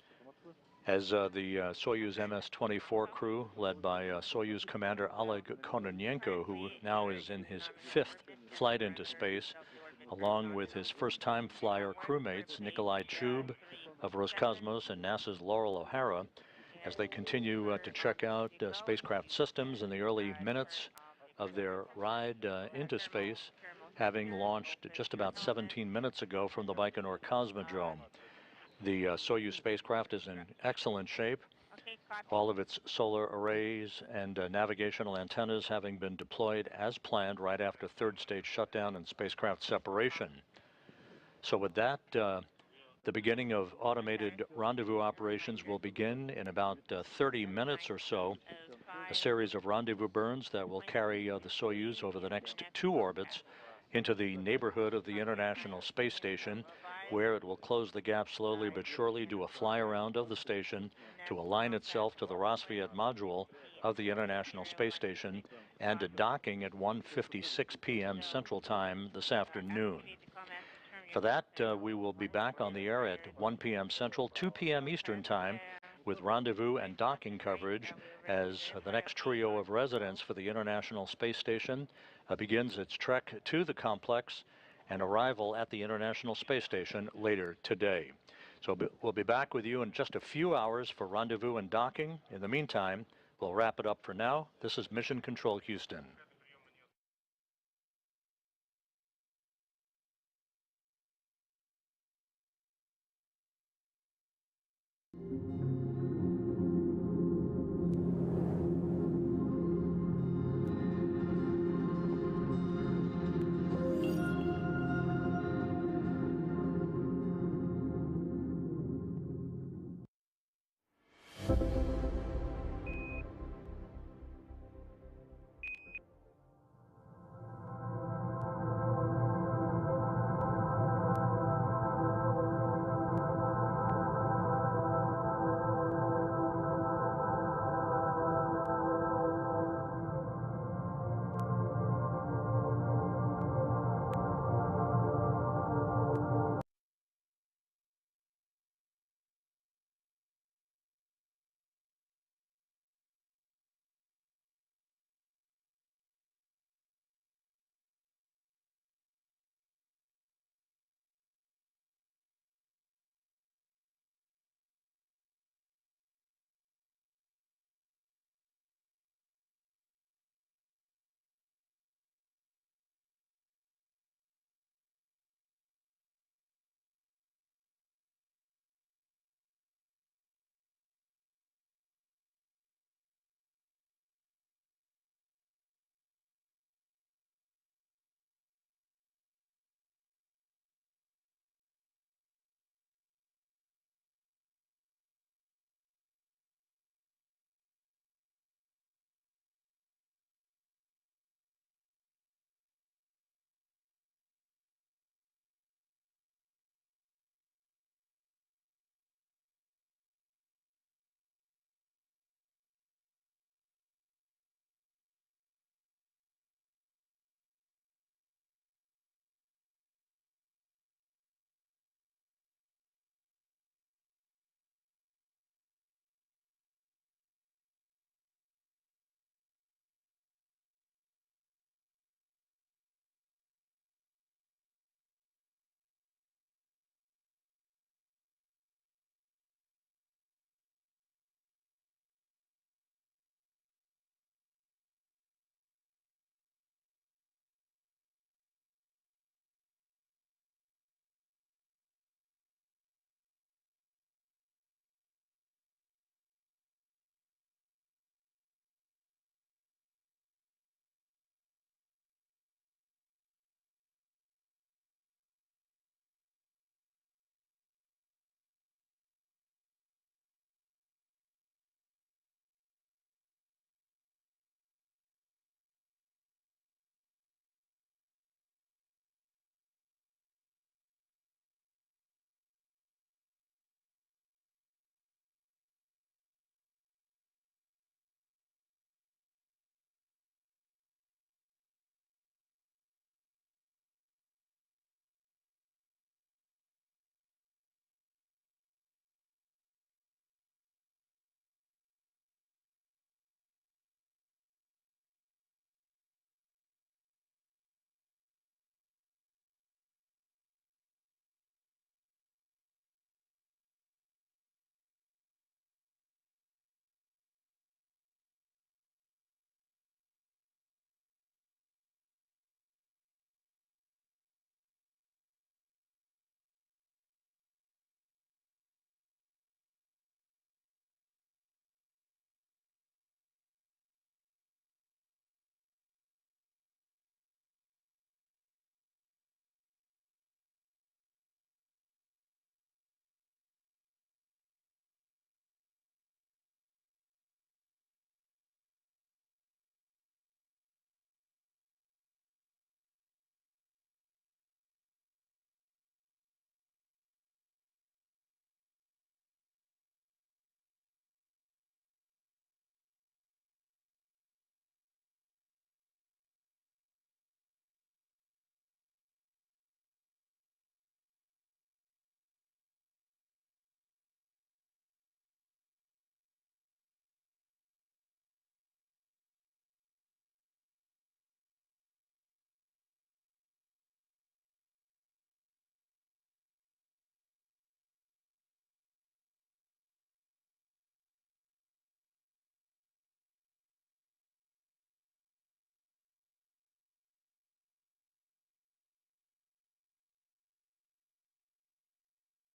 As the Soyuz MS-24 crew, led by Soyuz Commander Oleg Kononenko, who now is in his 5th flight into space, along with his first-time flyer crewmates Nikolai Chub of Roscosmos and NASA's Lorel O'Hara, as they continue to check out spacecraft systems in the early minutes of their ride into space, having launched just about 17 minutes ago from the Байконур Cosmodrome. The Soyuz spacecraft is in excellent shape, all of its solar arrays and navigational antennas having been deployed as planned right after third stage shutdown and spacecraft separation. So with that, the beginning of automated rendezvous operations will begin in about 30 minutes or so, a series of rendezvous burns that will carry the Soyuz over the next 2 orbits into the neighborhood of the International Space Station, where it will close the gap slowly but surely, do a fly around of the station to align itself to the Rassvet module of the International Space Station, and a docking at 1:56 p.m. Central Time this afternoon. For that, we will be back on the air at 1 p.m. Central, 2 p.m. Eastern Time, with rendezvous and docking coverage as the next trio of residents for the International Space Station begins its trek to the complex and arrival at the International Space Station later today. So we'll be back with you in just a few hours for rendezvous and docking. In the meantime, we'll wrap it up for now. This is Mission Control Houston.